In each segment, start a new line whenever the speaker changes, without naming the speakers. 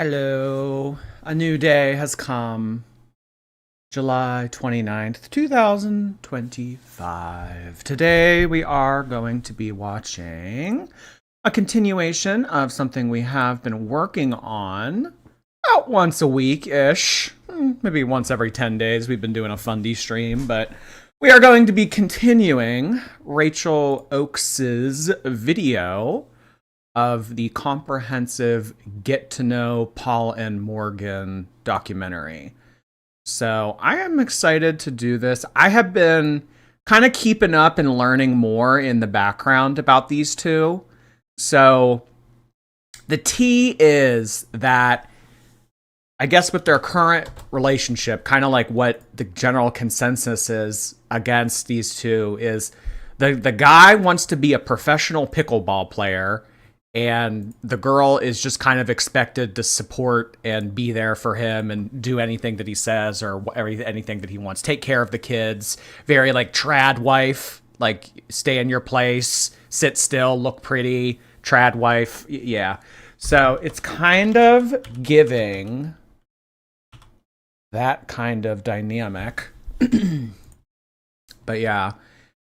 Hello. A new day has come. July 29th, 2025. Today we are going to be watching a continuation of something we have been working on about once a week-ish. Maybe once every 10 days we've been doing a Fundy stream, but we are going to be continuing Rachel Oakes's video of the comprehensive Get to Know Paul and Morgan documentary. So I am excited to do this. I have been kind of keeping up and learning more in the background about these two. So the tea is that I guess with their current relationship, kind of like what the general consensus is against these two is the guy wants to be a professional pickleball player, and the girl is just kind of expected to support and be there for him and do anything that he says or anything that he wants. Take care of the kids. Very like trad wife, like stay in your place, sit still, look pretty, trad wife. Yeah. So it's kind of giving that kind of dynamic. But yeah,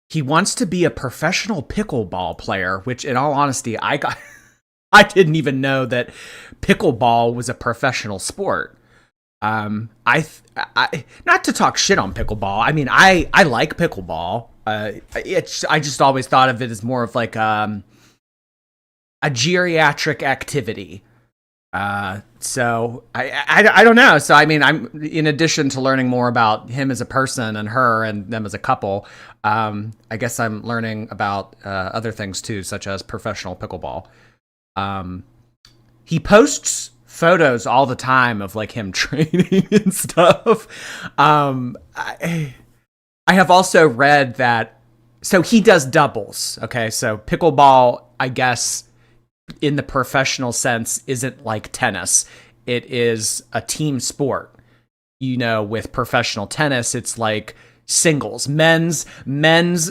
he wants to be a professional pickleball player, which in all honesty, I didn't even know that pickleball was a professional sport. I not to talk shit on pickleball. I mean, I like pickleball. I just always thought of it as more of like a geriatric activity. So I don't know. So I mean, I'm in addition to learning more about him as a person and her and them as a couple. I guess I'm learning about other things too, such as professional pickleball. He posts photos all the time of like him training and stuff. I have also read that, so he does doubles. Okay. So pickleball, I guess in the professional sense, isn't like tennis. It is a team sport. You know, with professional tennis, it's like singles. Men's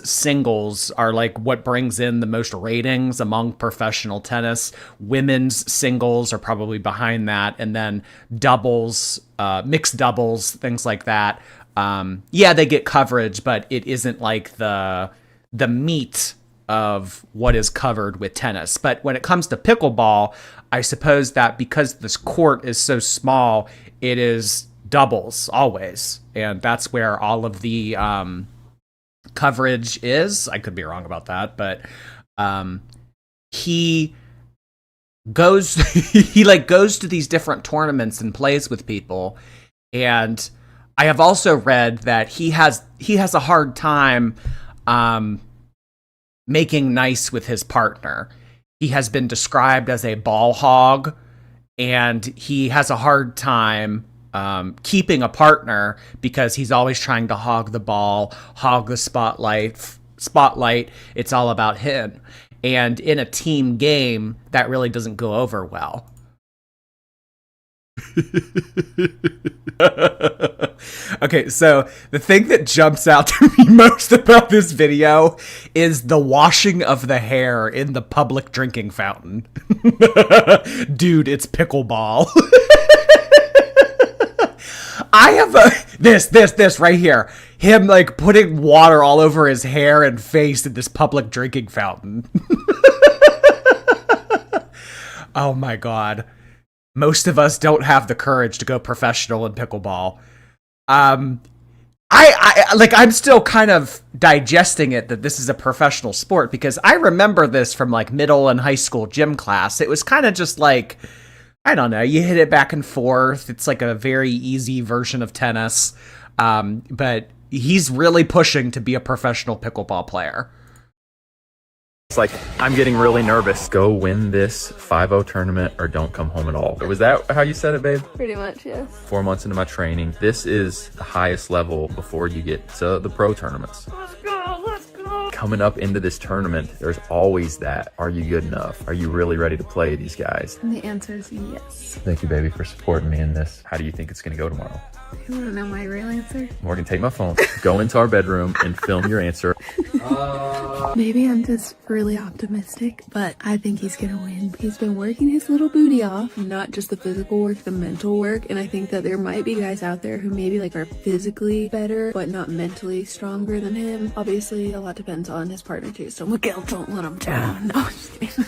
singles are like what brings in the most ratings among professional tennis. Women's singles are probably behind that, and then doubles, mixed doubles, things like that. Yeah, they get coverage, but it isn't like the meat of what is covered with tennis. But when it comes to pickleball, I suppose that because this court is so small, it is doubles always, and that's where all of the coverage is. I could be wrong about that, but he goes he like goes to these different tournaments and plays with people. And I have also read that he has a hard time making nice with his partner. He has been described as a ball hog, and he has a hard time keeping a partner because he's always trying to hog the ball, hog the spotlight. It's all about him. And in a team game, that really doesn't go over well. Okay, so the thing that jumps out to me most about this video is the washing of the hair in the public drinking fountain. Dude, it's pickleball. I have this right here. Him like putting water all over his hair and face in this public drinking fountain. Oh my God. Most of us don't have the courage to go professional in pickleball. I'm still kind of digesting it that this is a professional sport, because I remember this from like middle and high school gym class. It was kind of just like, I don't know, you hit it back and forth. It's like a very easy version of tennis. But he's really pushing to be a professional pickleball player.
It's like, I'm getting really nervous. Go win this 5-0 tournament or don't come home at all. Was that how you said it, babe?
Pretty much, yes.
4 months into my training, this is the highest level before you get to the pro tournaments.
Let's go!
Coming up into this tournament, there's always that, are you good enough? Are you really ready to play these guys?
And the answer is yes.
Thank you, baby, for supporting me in this. How do you think it's going to go tomorrow?
You want to know my real answer?
Morgan, take my phone, go into our bedroom and film your answer.
Maybe I'm just really optimistic, but I think he's gonna win. He's been working his little booty off, not just the physical work, the mental work, and I think that there might be guys out there who maybe like are physically better, but not mentally stronger than him. Obviously, a lot depends on his partner too, so Miguel, don't let him down. No, I'm just kidding.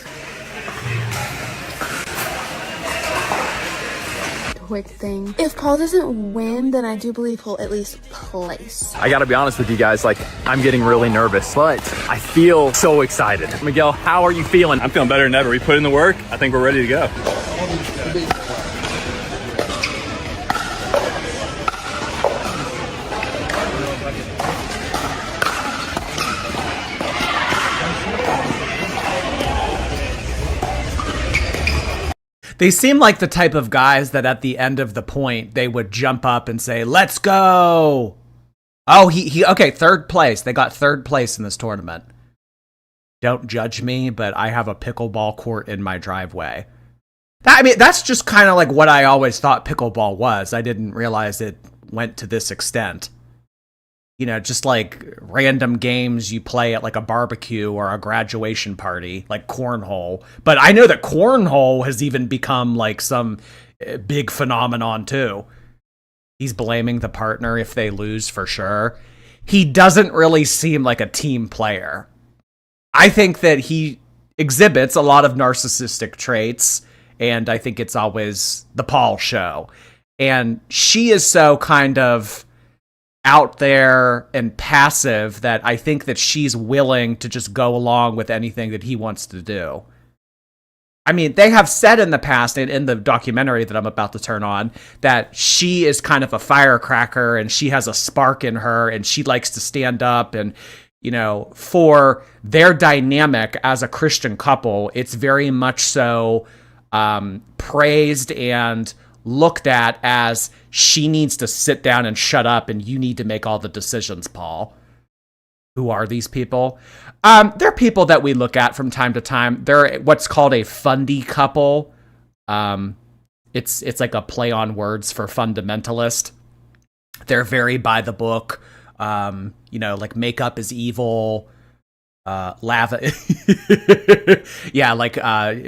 Quick thing. If Paul doesn't win, then I do believe he'll at least place.
I gotta be honest with you guys, like, I'm getting really nervous, but I feel so excited. Miguel, how are you feeling?
I'm feeling better than ever. We put in the work. I think we're ready to go.
They seem like the type of guys that at the end of the point, they would jump up and say, let's go. Oh, okay, third place. They got third place in this tournament. Don't judge me, but I have a pickleball court in my driveway. I mean, that's just kind of like what I always thought pickleball was. I didn't realize it went to this extent. You know, just like random games you play at like a barbecue or a graduation party, like cornhole. But I know that cornhole has even become like some big phenomenon too. He's blaming the partner if they lose for sure. He doesn't really seem like a team player. I think that he exhibits a lot of narcissistic traits, and I think it's always the Paul show. And she is so kind of out there and passive that I think that she's willing to just go along with anything that he wants to do. I mean, they have said in the past, in the documentary that I'm about to turn on, that she is kind of a firecracker and she has a spark in her and she likes to stand up. And, you know, for their dynamic as a Christian couple, it's very much so praised and looked at as she needs to sit down and shut up and you need to make all the decisions, Paul. Who are these people? They're people that we look at from time to time. They're what's called a fundy couple. It's like a play on words for fundamentalist. They're very by the book. You know, like makeup is evil. Lava. Yeah, like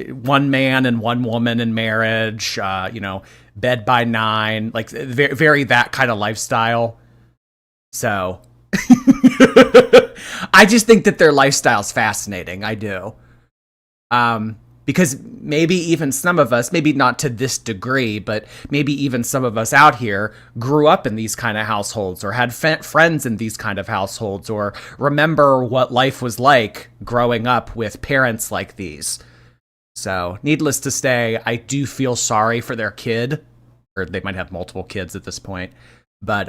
one man and one woman in marriage. You know, bed by 9. Like very, very that kind of lifestyle. So I just think that their lifestyle's fascinating. I do. Because maybe even some of us, maybe not to this degree, but maybe even some of us out here grew up in these kind of households or had friends in these kind of households or remember what life was like growing up with parents like these. So needless to say, I do feel sorry for their kid, or they might have multiple kids at this point. But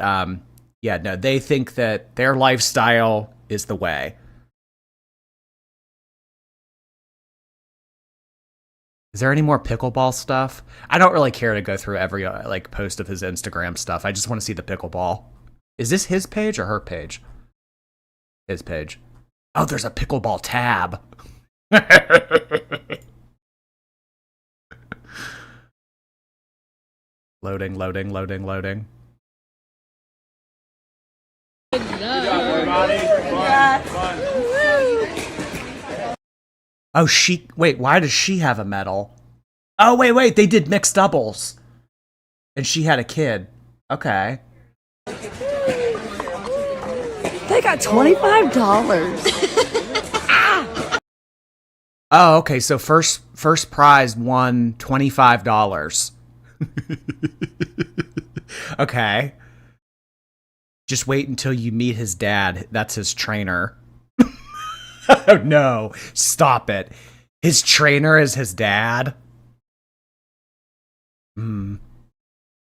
yeah, no, they think that their lifestyle is the way. Is there any more pickleball stuff? I don't really care to go through every like post of his Instagram stuff. I just want to see the pickleball. Is this his page or her page? His page. Oh, there's a pickleball tab. Loading, loading, loading, loading. Oh, wait, why does she have a medal? Oh, wait, they did mixed doubles. And she had a kid. Okay.
They got $25.
Oh, okay, so first prize won $25. Okay. Just wait until you meet his dad. That's his trainer. Oh, no, stop it. His trainer is his dad? In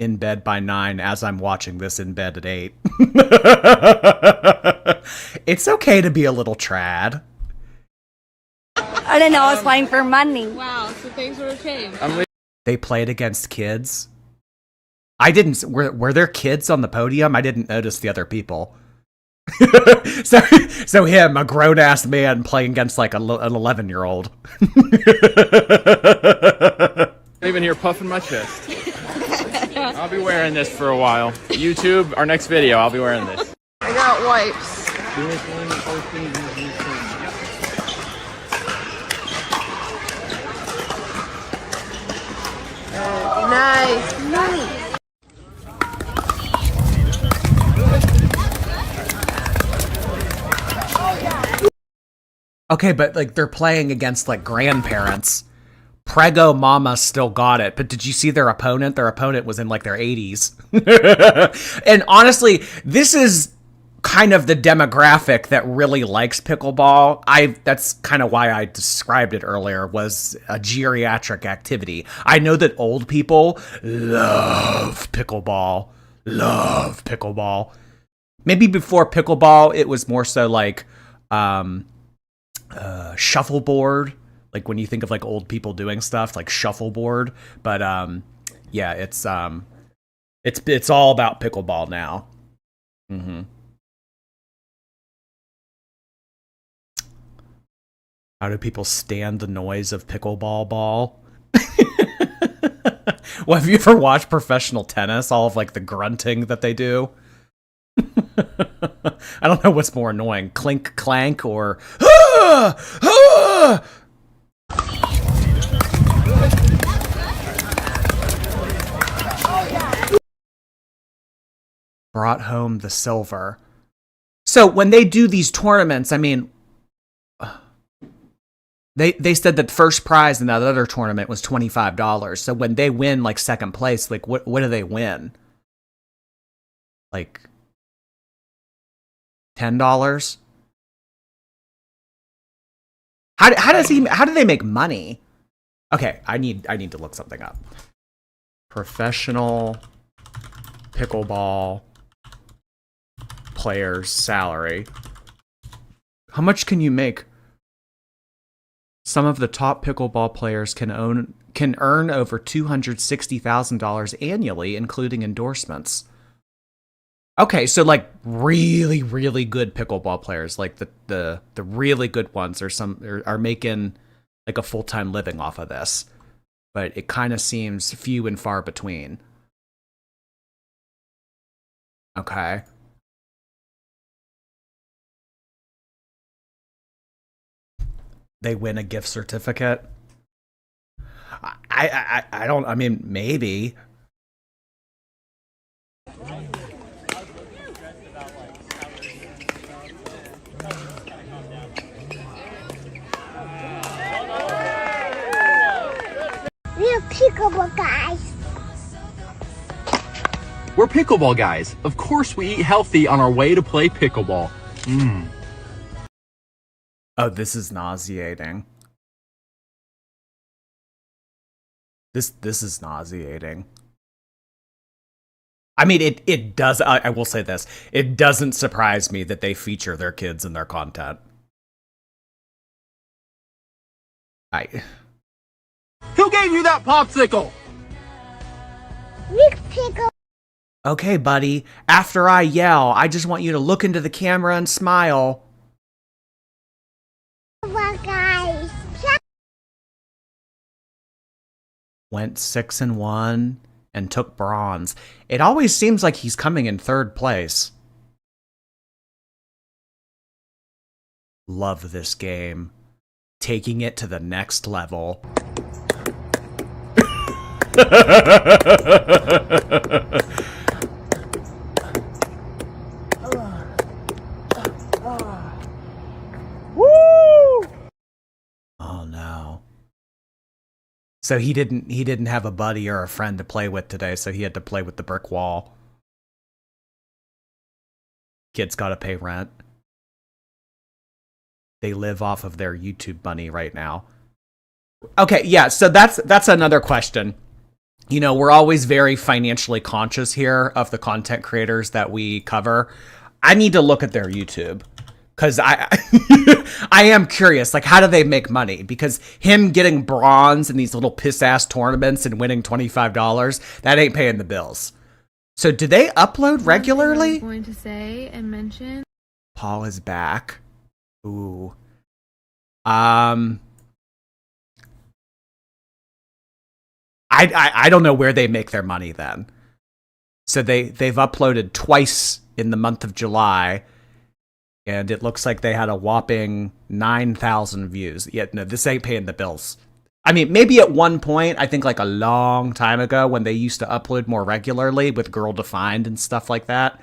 bed by 9 as I'm watching this in bed at 8. It's okay to be a little trad.
I didn't know I was playing for money.
Wow, so things would have changed.
They played against kids? I didn't. Were there kids on the podium? I didn't notice the other people. so him, a grown-ass man playing against like an 11-year-old.
I'm even here puffing my chest.
I'll be wearing this for a while. YouTube, our next video, I'll be wearing this.
I got wipes. Nice.
Okay, but like they're playing against like grandparents. Prego Mama still got it, but did you see their opponent? Their opponent was in like their 80s. And honestly, this is kind of the demographic that really likes pickleball. That's kind of why I described it earlier, was a geriatric activity. I know that old people love pickleball. Love pickleball. Maybe before pickleball, it was more so like shuffleboard. Like when you think of like old people doing stuff like shuffleboard, but yeah, it's all about pickleball now. Mm-hmm. How do people stand the noise of pickleball ball? Well, have you ever watched professional tennis? All of like the grunting that they do. I don't know what's more annoying, clink clank or brought home the silver. So when they do these tournaments, I mean, they said that the first prize in that other tournament was $25. So when they win like second place, like what do they win? Like $10? How do they make money? Okay, I need to look something up. Professional pickleball player's salary. How much can you make? Some of the top pickleball players can earn over $260,000 annually, including endorsements. Okay, so like really, really good pickleball players, like the really good ones, are making like a full-time living off of this, but it kind of seems few and far between. Okay. They win a gift certificate. I don't. I mean, maybe.
We're pickleball guys.
We're pickleball guys. Of course we eat healthy on our way to play pickleball.
Oh, this is nauseating. This is nauseating. I mean, it does. I will say this: it doesn't surprise me that they feature their kids in their content.
Who gave you that popsicle?
We're pickle.
Okay, buddy. After I yell, I just want you to look into the camera and smile.
Guys.
Went 6-1 and took bronze. It always seems like he's coming in third place. Love this game. Taking it to the next level. Woo! Oh no. So he didn't have a buddy or a friend to play with today, so he had to play with the brick wall. Kids gotta pay rent. They live off of their YouTube money right now. Okay, yeah, so that's another question. You know, we're always very financially conscious here of the content creators that we cover. I need to look at their YouTube because I am curious, like, how do they make money? Because him getting bronze in these little piss-ass tournaments and winning $25, that ain't paying the bills. So do they upload regularly?
I was going to say and mention.
Paul is back. Ooh. I don't know where they make their money then. So they've uploaded twice in the month of July, and it looks like they had a whopping 9,000 views. Yeah, no, this ain't paying the bills. I mean, maybe at one point, I think like a long time ago when they used to upload more regularly with Girl Defined and stuff like that.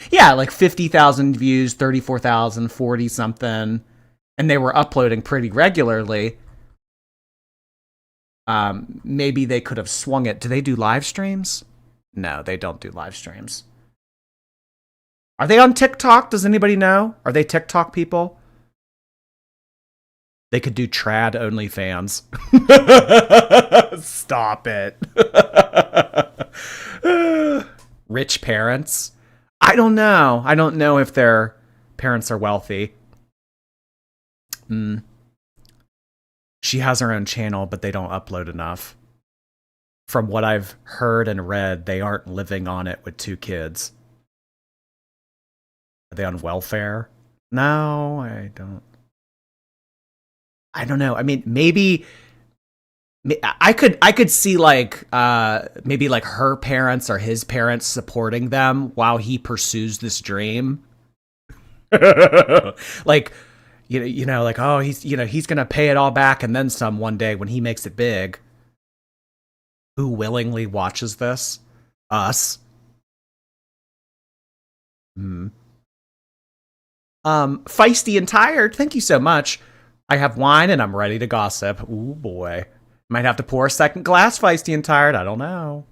Yeah, like 50,000 views, 34,000, 40 something. And they were uploading pretty regularly. Maybe they could have swung it. Do they do live streams? No, they don't do live streams. Are they on TikTok? Does anybody know? Are they TikTok people? They could do trad OnlyFans. Stop it. Rich parents? I don't know. I don't know if their parents are wealthy. She has her own channel, but they don't upload enough. From what I've heard and read, they aren't living on it with 2 kids. Are they on welfare? No, I don't know. I mean, maybe I could see like maybe like her parents or his parents supporting them while he pursues this dream. Like, you know, like, oh, he's gonna pay it all back and then some one day when he makes it big. Who willingly watches this? Us. Feisty and tired. Thank you so much. I have wine and I'm ready to gossip. Ooh boy. Might have to pour a second glass, Feisty and tired. I don't know.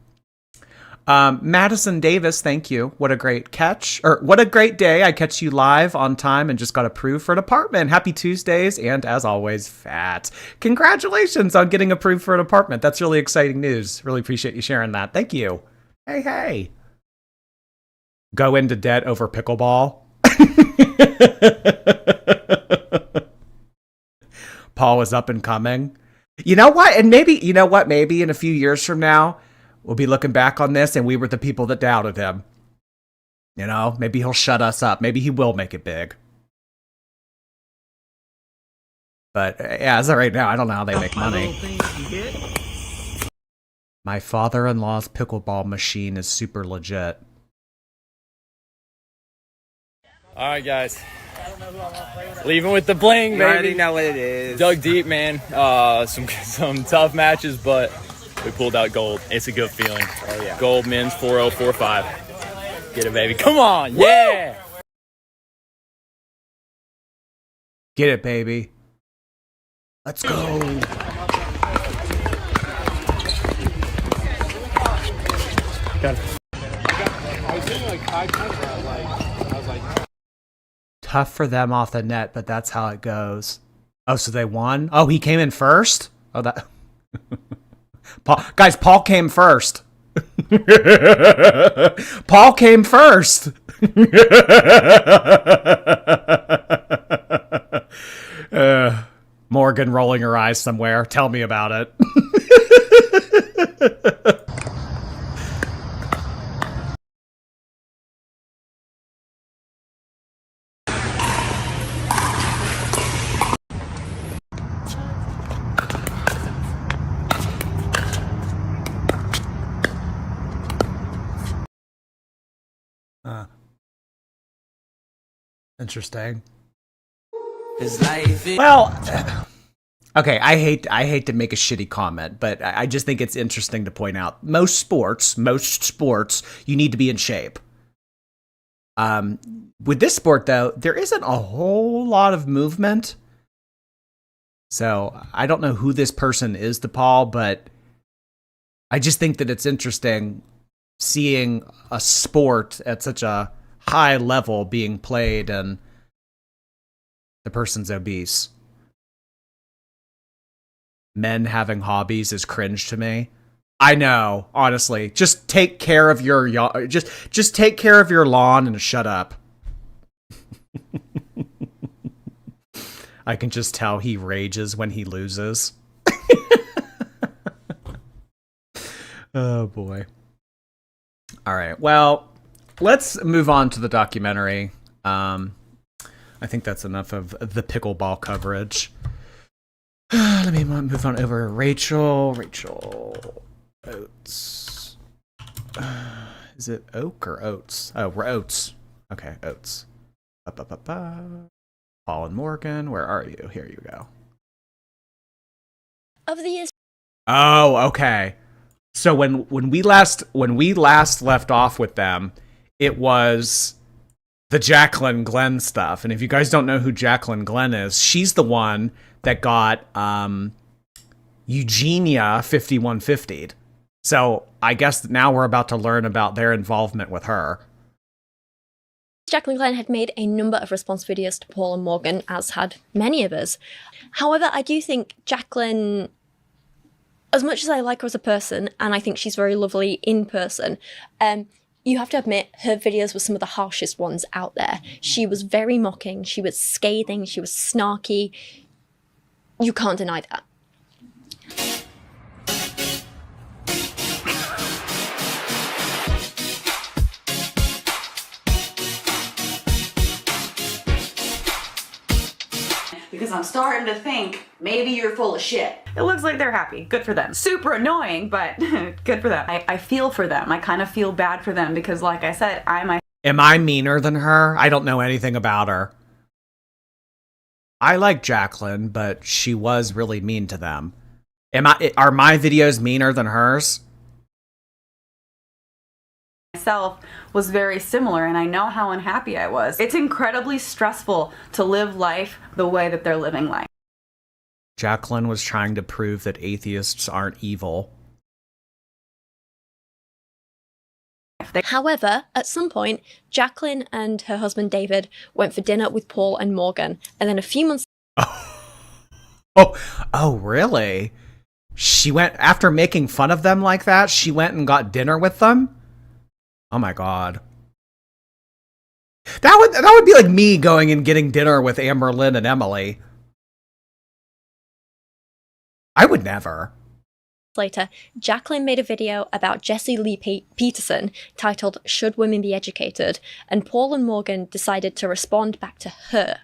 Madison Davis, thank you. What a great catch. Or what a great day. I catch you live on time and just got approved for an apartment. Happy Tuesdays. And as always, fat. Congratulations on getting approved for an apartment. That's really exciting news. Really appreciate you sharing that. Thank you. Hey. Go into debt over pickleball. Paul is up and coming. You know what? And maybe in a few years from now, we'll be looking back on this and we were the people that doubted him. You know, maybe he'll shut us up. Maybe he will make it big. But yeah, as of right now, I don't know how they make money. My father-in-law's pickleball machine is super legit.
All right, guys. Leaving with the bling, baby.
You already know what it is.
Dug deep, man. Some tough matches, but we pulled out gold. It's a good feeling.
Oh, yeah.
Gold men's 4.045. Get it, baby. Come on. Woo! Yeah.
Get it, baby. Let's go.
Got it.
Tough for them off the net, but that's how it goes. Oh, so they won? Oh, he came in first? Oh, that... Paul came first. Paul came first. Morgan rolling her eyes somewhere. Tell me about it. Interesting. Well, okay, I hate to make a shitty comment, but I just think it's interesting to point out most sports, you need to be in shape. With this sport though, there isn't a whole lot of movement. So I don't know who this person is to Paul, but I just think that it's interesting seeing a sport at such a high level being played and the person's obese. Men having hobbies is cringe to me. I know, honestly. Just take care of your just take care of your lawn and shut up. I can just tell he rages when he loses. Oh boy. All right. Well, let's move on to the documentary. I think that's enough of the pickleball coverage. Let me move on over to Rachel. Rachel Oates. Is it oak or oats? Oh, we're oats. Okay, oats. Paul and Morgan, where are you? Here you go.
Over the years,
Oh, okay. So when we last left off with them, it was the Jaclyn Glenn stuff. And if you guys don't know who Jaclyn Glenn is, she's the one that got Eugenia 5150'd. So I guess now we're about to learn about their involvement with her.
Jaclyn Glenn had made a number of response videos to Paul and Morgan, as had many of us. However, I do think Jaclyn, as much as I like her as a person, and I think she's very lovely in person, you have to admit her videos were some of the harshest ones out there. She was very mocking, she was scathing, she was snarky. You can't deny that.
Because I'm starting to think maybe you're full of shit.
It looks like they're happy. Good for them. Super annoying, but good for them. I feel for them. I kind of feel bad for them because, like I said,
Am I meaner than her? I don't know anything about her. I like Jaclyn, but she was really mean to them. Are my videos meaner than hers?
myself was very similar, and I know how unhappy I was. It's incredibly stressful to live life the way that they're living life.
Jaclyn was trying to prove that atheists aren't evil.
However, at some point, Jaclyn and her husband David went for dinner with Paul and Morgan, and then a few months...
Oh, really? She went, after making fun of them like that, she went and got dinner with them? Oh my god. That would be like me going and getting dinner with Amber Lynn and Emily. I would never.
Later, Jaclyn made a video about Jesse Lee Peterson titled "Should Women Be Educated?" and Paul and Morgan decided to respond back to her.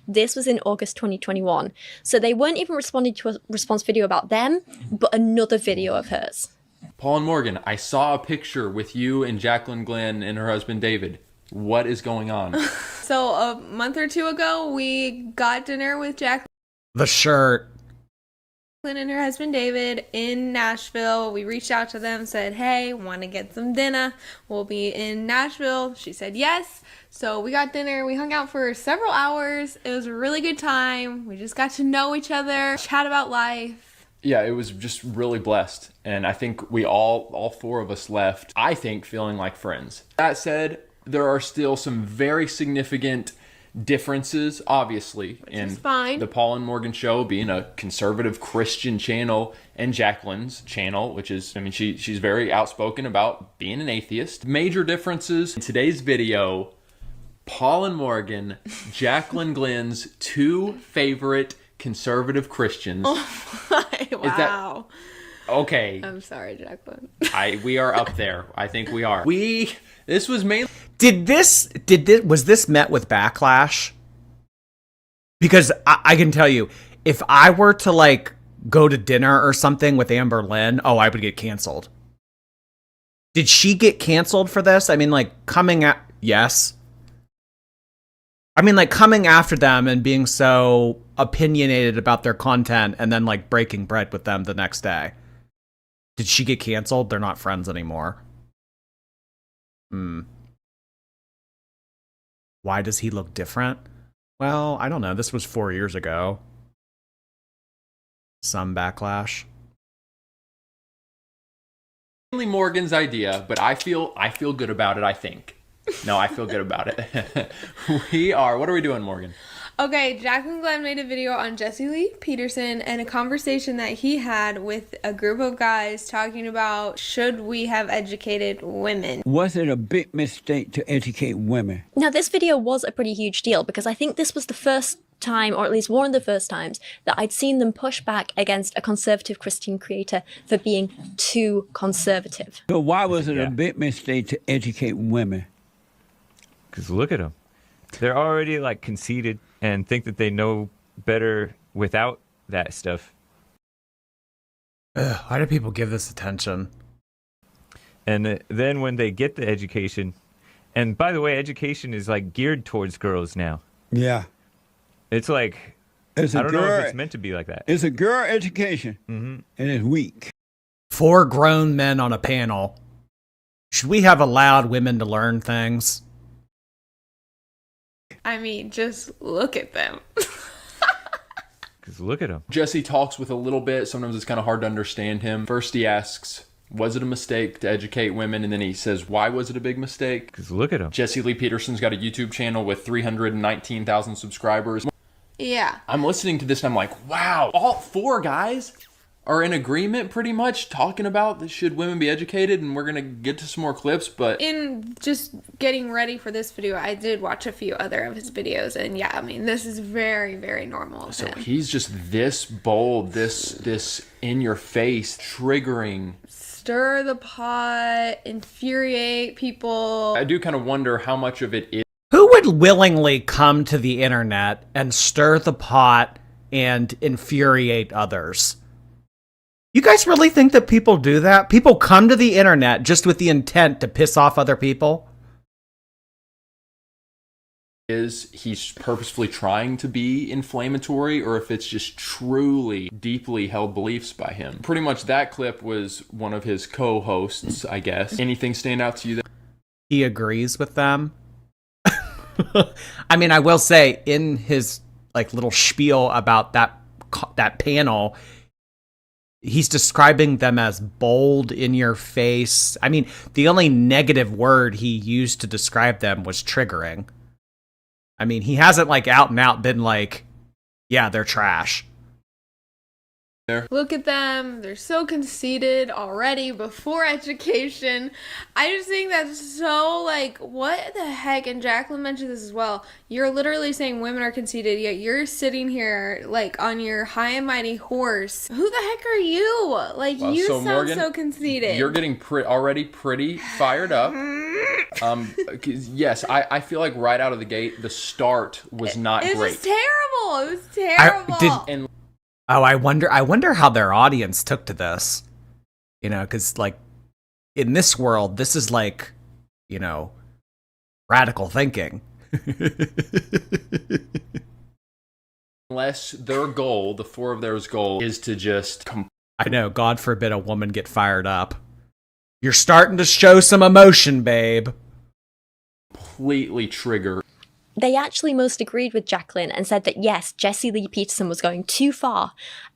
This was in August 2021, so they weren't even responding to a response video about them, but another video of hers.
Paul and Morgan, I saw a picture with you and Jaclyn Glenn and her husband David. What is going on?
So a month or two ago, we got dinner with Jaclyn
The shirt.
and her husband David in Nashville. We reached out to them, said, hey, want to get some dinner? We'll be in Nashville. She said yes. So we got dinner. We hung out for several hours. It was a really good time. We just got to know each other, chat about life.
Yeah, it was just really blessed. And I think we all four of us left, I think, feeling like friends. That said, there are still some very significant differences, obviously, in the Paul and Morgan show being a conservative Christian channel and Jaclyn's channel, which is, I mean, she's very outspoken about being an atheist. Major differences. In today's video, Paul and Morgan, Jaclyn Glenn's two favorite conservative Christians.
Oh my, wow.
Okay.
I'm sorry, Jaclyn.
We are up there. I think we are. This was mainly...
Was this met with backlash? Because I can tell you, if I were to like go to dinner or something with Amber Lynn, I would get canceled. Did she get canceled for this? I mean, like yes. I mean, like coming after them and being so opinionated about their content and then like breaking bread with them the next day. Did she get canceled? They're not friends anymore. Why does he look different? Well, I don't know. This was 4 years ago. Some backlash.
Mainly Morgan's idea, but I feel good about it, I think. No, I feel good about it. What are we doing, Morgan?
Okay, Jaclyn Glenn made a video on Jesse Lee Peterson and a conversation that he had with a group of guys talking about should we have educated women.
Was it a big mistake to educate women?
Now, this video was a pretty huge deal because I think this was the first time, or at least one of the first times, that I'd seen them push back against a conservative Christian creator for being too conservative.
So why was it a big mistake to educate women?
Because look at them. They're already like conceited and think that they know better without that stuff.
Why do people give this attention?
And then when they get the education, and by the way, education is like geared towards girls now.
Yeah.
It's like, I don't know if it's meant to be like that.
It's a girl education, and it's weak.
4 grown men on a panel. Should we have allowed women to learn things?
I mean, just look at them.
Because look at him.
Jesse talks with a little bit. Sometimes it's kind of hard to understand him. First he asks, was it a mistake to educate women? And then he says, why was it a big mistake?
Because look at him.
Jesse Lee Peterson's got a YouTube channel with 319,000 subscribers.
Yeah.
I'm listening to this and I'm like, wow, all 4 guys are in agreement pretty much talking about should women be educated, and we're going to get to some more clips, but
In just getting ready for this video, I did watch a few other of his videos, and yeah, I mean, this is very, very normal of
so
him.
he's just this bold, this in your face, triggering.
Stir the pot, infuriate people.
I do kind of wonder how much of it is.
Who would willingly come to the internet and stir the pot and infuriate others? You guys really think that people do that? People come to the internet just with the intent to piss off other people?
Is he's purposefully trying to be inflammatory, or if it's just truly deeply held beliefs by him. Pretty much that clip was one of his co-hosts, I guess. Anything stand out to you there?
He agrees with them. I mean, I will say in his like little spiel about that panel, he's describing them as bold, in your face. I mean, the only negative word he used to describe them was triggering. I mean, he hasn't like out and out been like, yeah, they're trash.
Look at them. They're so conceited already before education. I just think that's so, like, what the heck? And Jaclyn mentioned this as well. You're literally saying women are conceited, yet you're sitting here, like, on your high and mighty horse. Who the heck are you? Like,
Well,
you
so
sound
Morgan,
so conceited.
You're getting already pretty fired up. 'Cause yes, I feel like right out of the gate, the start was not
it was
great.
just terrible. It was terrible.
And
Oh, I wonder how their audience took to this. You know, because like in this world, this is like, you know, radical thinking.
unless their goal, the 4 of theirs goal, is to just
I know, God forbid a woman get fired up. You're starting to show some emotion, babe.
completely trigger.
They actually most agreed with Jaclyn and said that yes, Jesse Lee Peterson was going too far,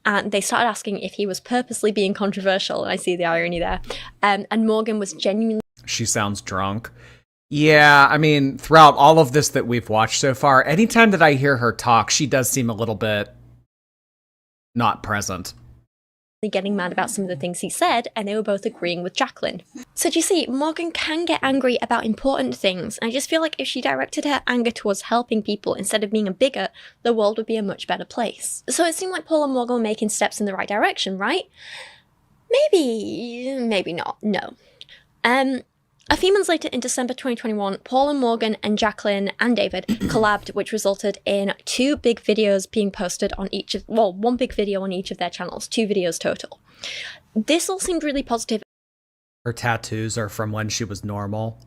and they started asking if he was purposely being controversial, and I see the irony there. And Morgan was genuinely...
She sounds drunk. Yeah, I mean, throughout all of this that we've watched so far, anytime that I hear her talk, she does seem a little bit not present.
Getting mad about some of the things he said, and they were both agreeing with Jaclyn. So do you see, Morgan can get angry about important things, and I just feel like if she directed her anger towards helping people instead of being a bigot, the world would be a much better place. So it seemed like Paul and Morgan were making steps in the right direction, right? Maybe not, no. A few months later, in December 2021, Paul and Morgan and Jaclyn and David collabed, which resulted in 2 big videos being posted on each of, well, 1 big video on each of their channels, 2 videos total. This all seemed really positive.
Her tattoos are from when she was normal.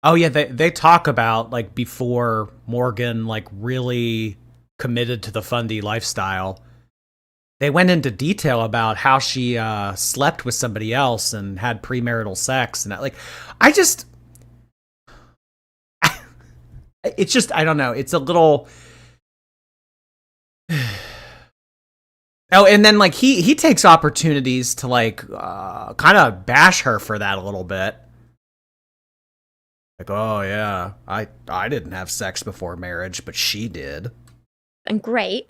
Oh yeah, they talk about like before Morgan like really committed to the fundy lifestyle. They went into detail about how she slept with somebody else and had premarital sex, and it's just I don't know. It's a little. Oh, and then like he takes opportunities to like kind of bash her for that a little bit. Like, oh yeah, I didn't have sex before marriage, but she did.
And great.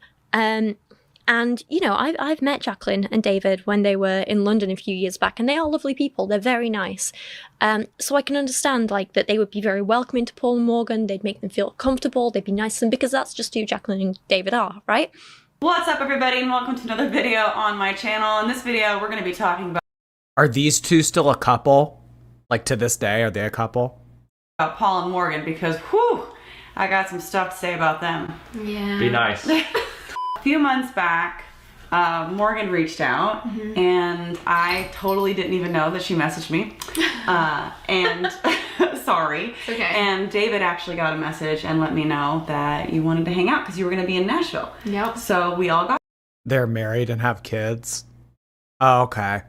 And, you know, I've met Jaclyn and David when they were in London a few years back, and they are lovely people. They're very nice. So I can understand, like, that they would be very welcoming to Paul and Morgan. They'd make them feel comfortable. They'd be nice to them, because that's just who Jaclyn and David are, right?
What's up, everybody, and welcome to another video on my channel. In this video, we're going to be talking about...
Are these 2 still a couple? Like, to this day, are they a couple?
Paul and Morgan, because, whew, I got some stuff to say about them.
Yeah.
Be nice.
A few months back, Morgan reached out, and I totally didn't even know that she messaged me. And sorry.
Okay.
And David actually got a message and let me know that you wanted to hang out because you were going to be in Nashville.
Yep.
So we all got.
They're married and have kids. Oh, okay.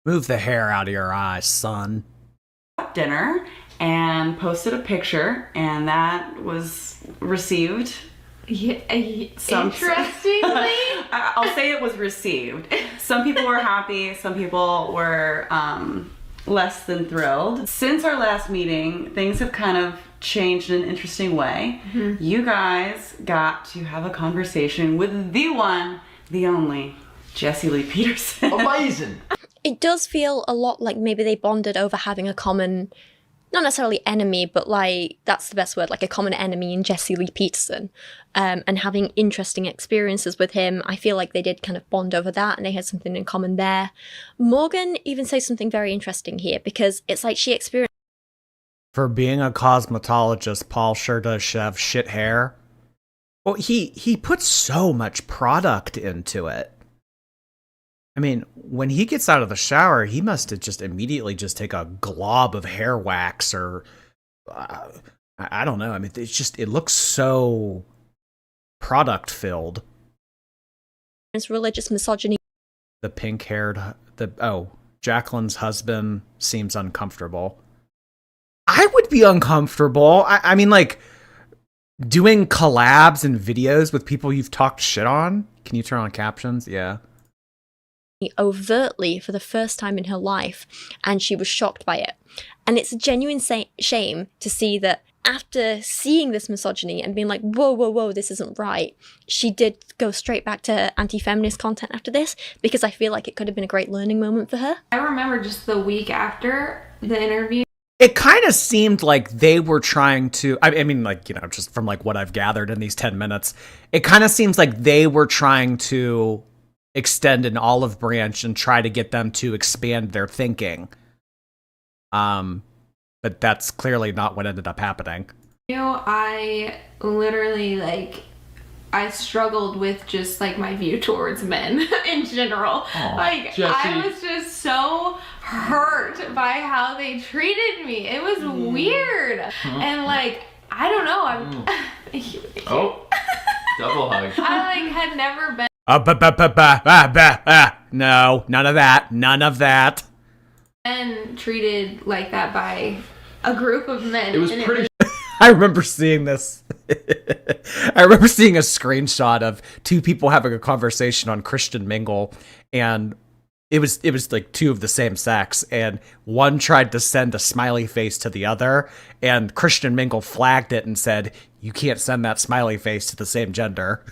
Move the hair out of your eyes, son.
Dinner and posted a picture, and that was received.
Yeah, interestingly,
I'll say it was received. Some people were happy, some people were less than thrilled. Since our last meeting, things have kind of changed in an interesting way. You guys got to have a conversation with the one, the only, Jesse Lee Peterson.
Amazing.
It does feel a lot like maybe they bonded over having a common, not necessarily enemy, but like, that's the best word, like a common enemy in Jesse Lee Peterson, and having interesting experiences with him. I feel like they did kind of bond over that and they had something in common there. Morgan even says something very interesting here because it's like she experienced.
For being a cosmetologist, Paul sure does shove shit hair. Well, he puts so much product into it. I mean, when he gets out of the shower, he must have just immediately just take a glob of hair wax or I don't know. I mean, it looks so product filled.
It's religious misogyny.
The pink-haired, Jaclyn's husband seems uncomfortable. I would be uncomfortable. I mean, like, doing collabs and videos with people you've talked shit on. Can you turn on captions? Yeah.
Overtly for the first time in her life, and she was shocked by it. And it's a genuine shame to see that after seeing this misogyny and being like, whoa, this isn't right, she did go straight back to anti-feminist content after this, because I feel like it could have been a great learning moment for her.
I remember just the week after the interview.
It kind of seemed like they were trying to, I mean, like, you know, just from like what I've gathered in these 10 minutes, it kind of seems like they were trying to extend an olive branch and try to get them to expand their thinking. But that's clearly not what ended up happening.
You know, I literally, I struggled with just, my view towards men in general.
Jesse.
I was just so hurt by how they treated me. It was weird. And, I don't know.
Oh, double hug.
I, had never been.
No, none of that. None of that.
And treated like that by a group of men.
It was pretty.
I remember seeing this. I remember seeing a screenshot of two people having a conversation on Christian Mingle, and it was like two of the same sex, and one tried to send a smiley face to the other, and Christian Mingle flagged it and said, "You can't send that smiley face to the same gender."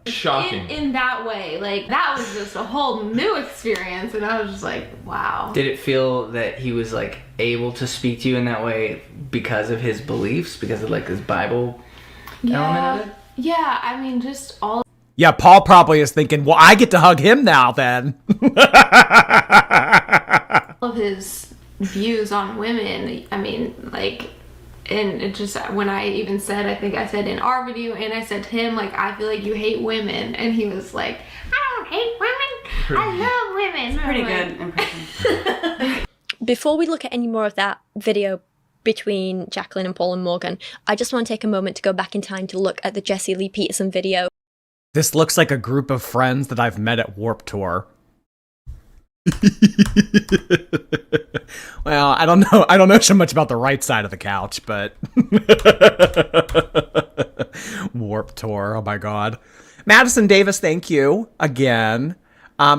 Shocking.
In that way, that was just a whole new experience, and I was just like, wow.
Did it feel that he was able to speak to you in that way because of his beliefs, because of his Bible element of it?
Yeah, I mean, just all
Yeah, Paul probably is thinking, well, I get to hug him now then.
of his views on women. I mean, and it just, when I even said, I think I said in our video, and I said to him, I feel like you hate women, and he was like, I don't hate women, I love women.
Pretty good impression.
Before we look at any more of that video between Jaclyn and Paul and Morgan, I just want to take a moment to go back in time to look at the Jesse Lee Peterson video.
This looks like a group of friends that I've met at Warped Tour. Well, I don't know so much about the right side of the couch, but Warped Tour, oh my god. Madison Davis, thank you again.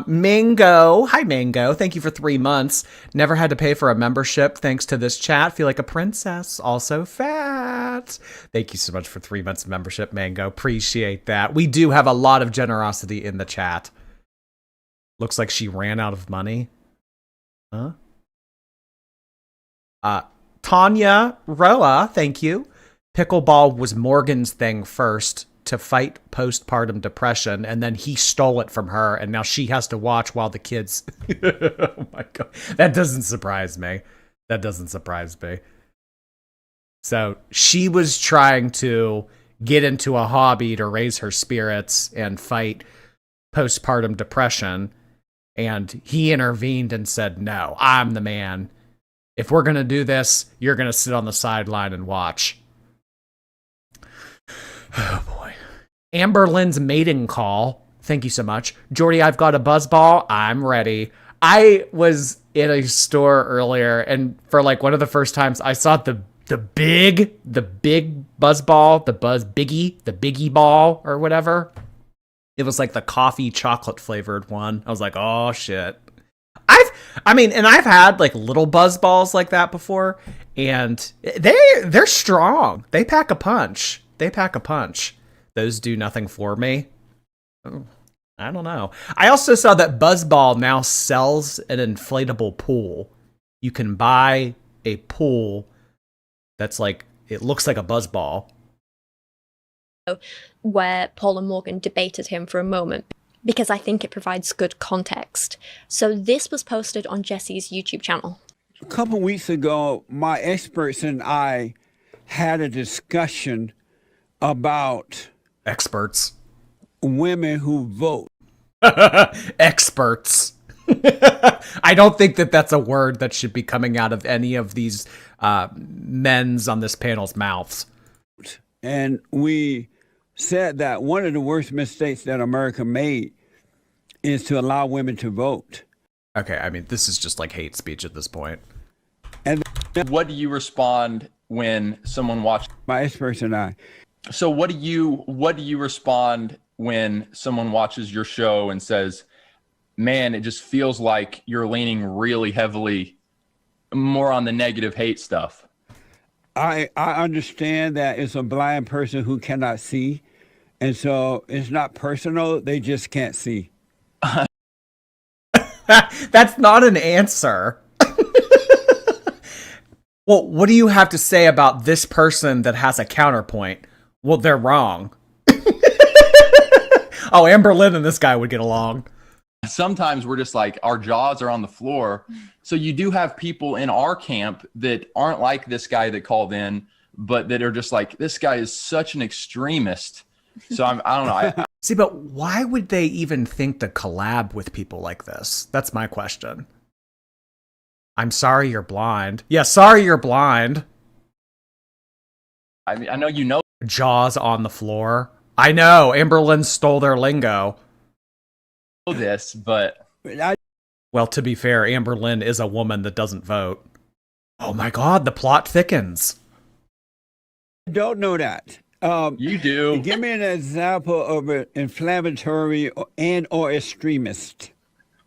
Mango, hi Mango, thank you for 3 months. Never had to pay for a membership thanks to this chat. Feel like a princess, also fat. Thank you so much for 3 months of membership, Mango. Appreciate that. We do have a lot of generosity in the chat. Looks like she ran out of money. Huh? Tanya Roa, thank you. Pickleball was Morgan's thing first to fight postpartum depression, and then he stole it from her, and now she has to watch while the kids... Oh my god. That doesn't surprise me. That doesn't surprise me. So she was trying to get into a hobby to raise her spirits and fight postpartum depression. And he intervened and said, no, I'm the man. If we're going to do this, you're going to sit on the sideline and watch. Oh, boy. Amber Lynn's mating call. Thank you so much. Jordy, I've got a buzzball. I'm ready. I was in a store earlier, and for like one of the first times, I saw the big buzzball, the biggie ball or whatever. It was like the coffee chocolate flavored one. I was like, oh shit. I've had like little buzz balls like that before, and they're strong. They pack a punch. Those do nothing for me. I don't know. I also saw that Buzzball now sells an inflatable pool. You can buy a pool that's like, it looks like a Buzzball.
Where Paul and Morgan debated him for a moment, because I think it provides good context. So this was posted on Jesse's YouTube channel.
A couple weeks ago, my experts and I had a discussion about
experts,
women who vote.
Experts. I don't think that that's a word that should be coming out of any of these men's on this panel's mouths.
And we said that one of the worst mistakes that America made is to allow women to vote.
Okay, I mean, this is just like hate speech at this point.
And
what do you respond when someone watches?
My experts and I.
So what do you respond when someone watches your show and says, man, it just feels like you're leaning really heavily more on the negative hate stuff?
I understand that it's a blind person who cannot see. And so it's not personal. They just can't see.
That's not an answer. Well, what do you have to say about this person that has a counterpoint? Well, they're wrong. Oh, Amber Lynn and this guy would get along.
Sometimes we're just like, our jaws are on the floor. So you do have people in our camp that aren't like this guy that called in, but that are just like, this guy is such an extremist. So I don't know.
See, but why would they even think to collab with people like this? That's my question. I'm sorry you're blind. Yeah, sorry you're blind.
I mean, I know you know.
Jaws on the floor. I know. Amber Lynn stole their lingo.
This, but
well, to be fair, Amber Lynn is a woman that doesn't vote. Oh my God, the plot thickens.
I don't know that.
You do.
Give me an example of an inflammatory and or extremist.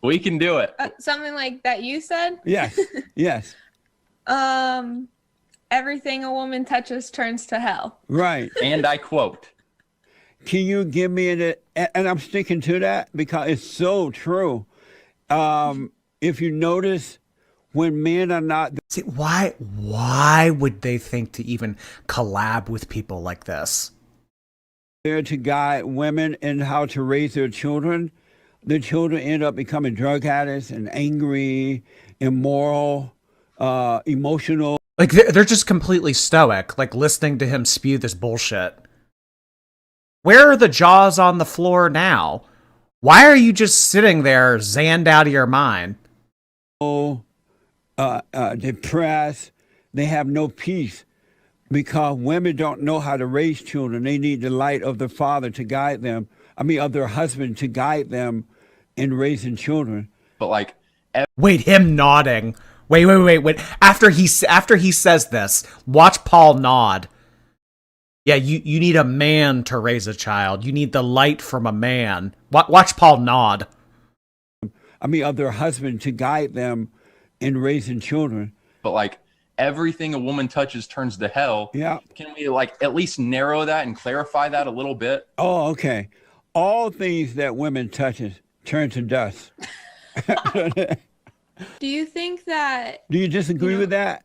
We can do it.
Something like that you said?
Yes. Yes.
Everything a woman touches turns to hell.
Right.
And I quote.
Can you give me and I'm sticking to that because it's so true. If you notice, when men are not...
See, why would they think to even collab with people like this?
There to guide women in how to raise their children, the children end up becoming drug addicts and angry, immoral, emotional.
Like, they're just completely stoic, like listening to him spew this bullshit. Where are the jaws on the floor now? Why are you just sitting there zanned out of your mind?
Depressed. They have no peace because women don't know how to raise children. They need the light of the father to guide them. Of their husband to guide them in raising children.
But like,
wait, him nodding. Wait. After he says this, watch Paul nod. Yeah, you need a man to raise a child. You need the light from a man. Watch Paul nod.
Of their husband to guide them in raising children.
But like, everything a woman touches turns to hell.
Yeah.
Can we like at least narrow that and clarify that a little bit?
Oh, okay. All things that women touches turn to dust.
Do you think that...
Do you disagree with that?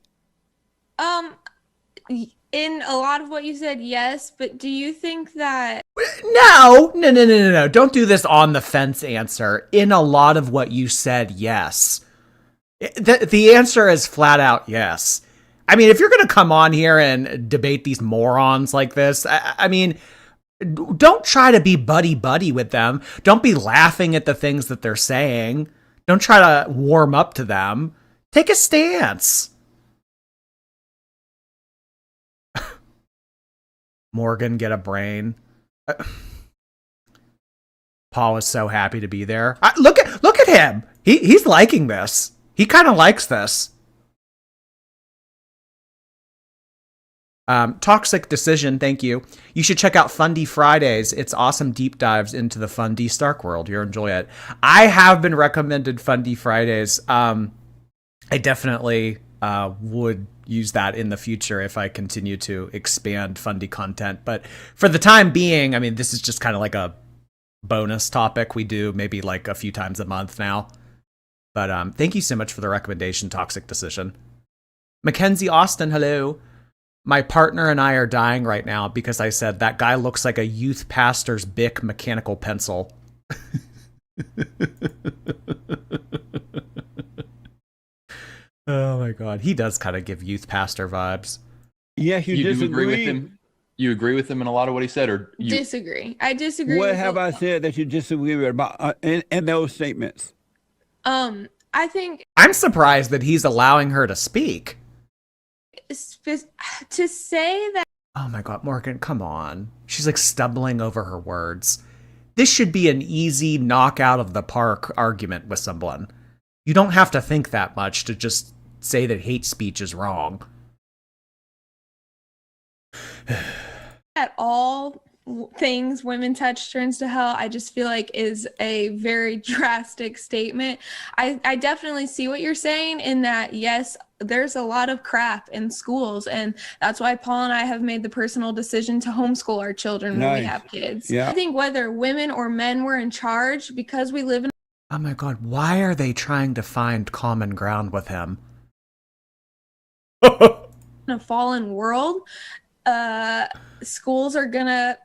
In a lot of what you said, yes, but do you think that...
No. Don't do this on the fence answer. In a lot of what you said, yes. The answer is flat out yes. I mean, if you're going to come on here and debate these morons like this, I mean, don't try to be buddy-buddy with them. Don't be laughing at the things that they're saying. Don't try to warm up to them. Take a stance. Morgan, get a brain. Paul is so happy to be there. Look at him. He's liking this. He kind of likes this. Toxic Decision, thank you. You should check out Fundy Fridays. It's awesome deep dives into the Fundy Stark world. You'll enjoy it. I have been recommended Fundy Fridays. I definitely would use that in the future if I continue to expand Fundy content. But for the time being, I mean, this is just kind of like a bonus topic we do maybe like a few times a month now. But thank you so much for the recommendation, Toxic Decision. Mackenzie Austin, hello. My partner and I are dying right now because I said that guy looks like a youth pastor's Bic mechanical pencil. Oh my God. He does kind of give youth pastor vibes.
Yeah,
you disagree with him? You agree with him in a lot of what he said, or you
disagree? I disagree.
What have I said that you disagree with about in those statements?
I think
I'm surprised that he's allowing her to speak.
To say that.
Oh my God, Morgan, come on. She's like stumbling over her words. This should be an easy knockout of the park argument with someone. You don't have to think that much to just say that hate speech is wrong.
At all things women touch turns to hell, I just feel like is a very drastic statement. I definitely see what you're saying in that, yes, there's a lot of crap in schools, and that's why Paul and I have made the personal decision to homeschool our children when we have kids.
Yeah.
I think whether women or men were in charge, because we live in
Oh my God, why are they trying to find common ground with him?
a fallen world, schools are gonna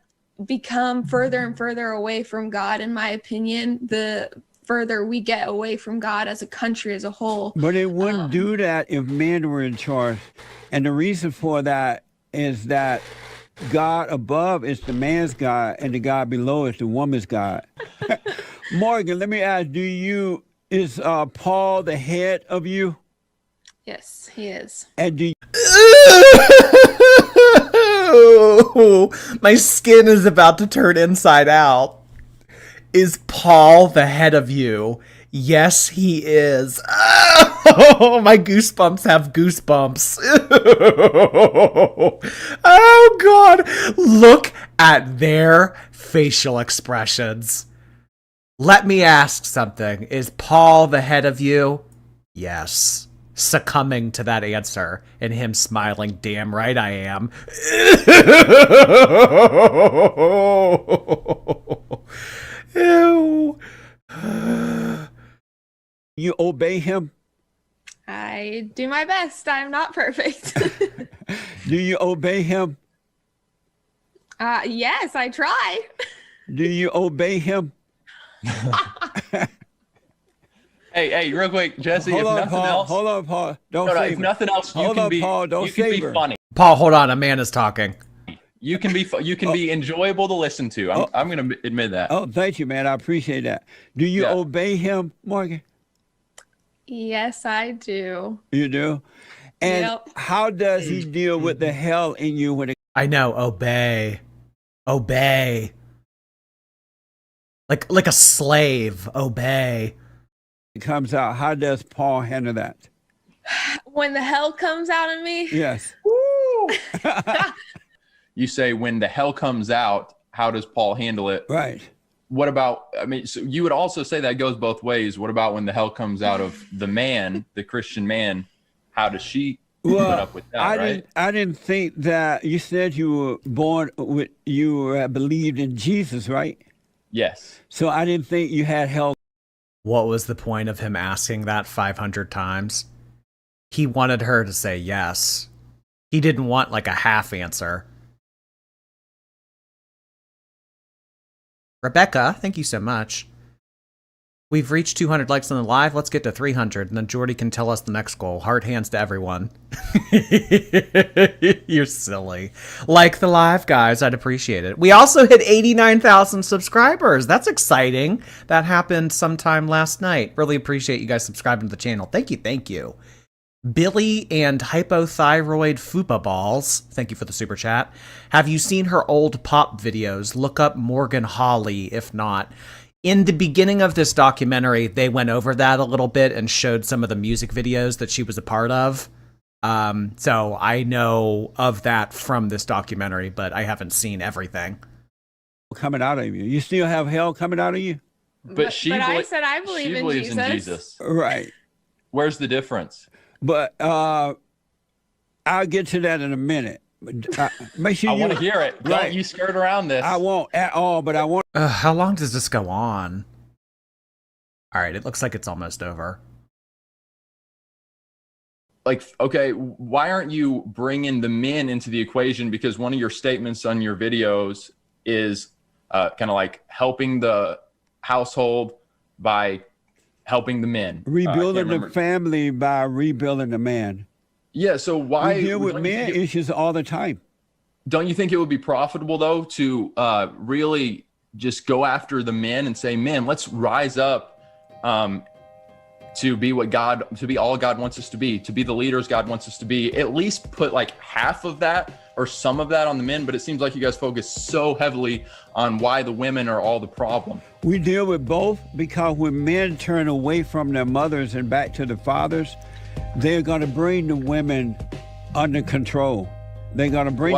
become further and further away from God, in my opinion, the further we get away from God as a country as a whole.
But it wouldn't do that if men were in charge. And the reason for that is that God above is the man's God and the God below is the woman's God. Morgan, let me ask, is Paul the head of you?
Yes, he is.
And do you...
My skin is about to turn inside out. Is Paul the head of you? Yes, he is. Oh, my goosebumps have goosebumps. Oh, God. Look at their facial expressions. Let me ask something. Is Paul the head of you? Yes. Succumbing to that answer and him smiling, damn right I am. Ew.
You obey him?
I do my best. I'm not perfect.
Do you obey him?
Yes, I try.
Do you obey him?
Hey, real quick, Jesse.
Hold
if
on,
nothing
Paul.
else,
Hold on, Paul. Don't
no,
say
if nothing else, you
Hold
can
on,
be.
Paul. Don't
you can be
savor.
funny.
Paul, hold on. A man is talking.
You can be. You can be enjoyable to listen to. I'm going to admit that.
Oh, thank you, man. I appreciate that. Do you obey him, Morgan?
Yes, I do.
You do? And
Yep.
how does he deal with the hell in you when it...
I know. Obey. Obey. Like a slave. Obey.
comes out? How does Paul handle that?
When the hell comes out of me?
Yes.
You say when the hell comes out, how does Paul handle it?
Right.
What about, I mean, so you would also say that goes both ways. What about when the hell comes out of the man, the Christian man? How does she put up with that,
I didn't think that you said you were born with, you believed in Jesus, right?
Yes.
So I didn't think you had hell.
What was the point of him asking that 500 times? He wanted her to say yes. He didn't want like a half answer. Rebecca, thank you so much. We've reached 200 likes on the live. Let's get to 300, and then Jordy can tell us the next goal. Heart hands to everyone. You're silly. Like the live, guys. I'd appreciate it. We also hit 89,000 subscribers. That's exciting. That happened sometime last night. Really appreciate you guys subscribing to the channel. Thank you. Thank you. Billy and hypothyroid fupa balls. Thank you for the super chat. Have you seen her old pop videos? Look up Morgan Hawley if not. In the beginning of this documentary, they went over that a little bit and showed some of the music videos that she was a part of. So I know of that from this documentary, but I haven't seen everything.
Coming out of you. You still have hell coming out of you?
But
I said I believe in Jesus.
Right.
Where's the difference?
But I'll get to that in a minute. Make sure
I want to hear it.
Right.
Don't you skirt around this.
I won't at all, but I want.
How long does this go on? All right, it looks like it's almost over.
Like, okay, why aren't you bringing the men into the equation? Because one of your statements on your videos is kind of like helping the household by helping the men.
Rebuilding the family by rebuilding the man.
Yeah, so why...
We deal with men issues all the time.
Don't you think it would be profitable, though, to really just go after the men and say, men, let's rise up to be all God wants us to be the leaders God wants us to be. At least put like half of that or some of that on the men, but it seems like you guys focus so heavily on why the women are all the problem.
We deal with both because when men turn away from their mothers and back to the fathers, they're going to bring the women under control. They're going to bring.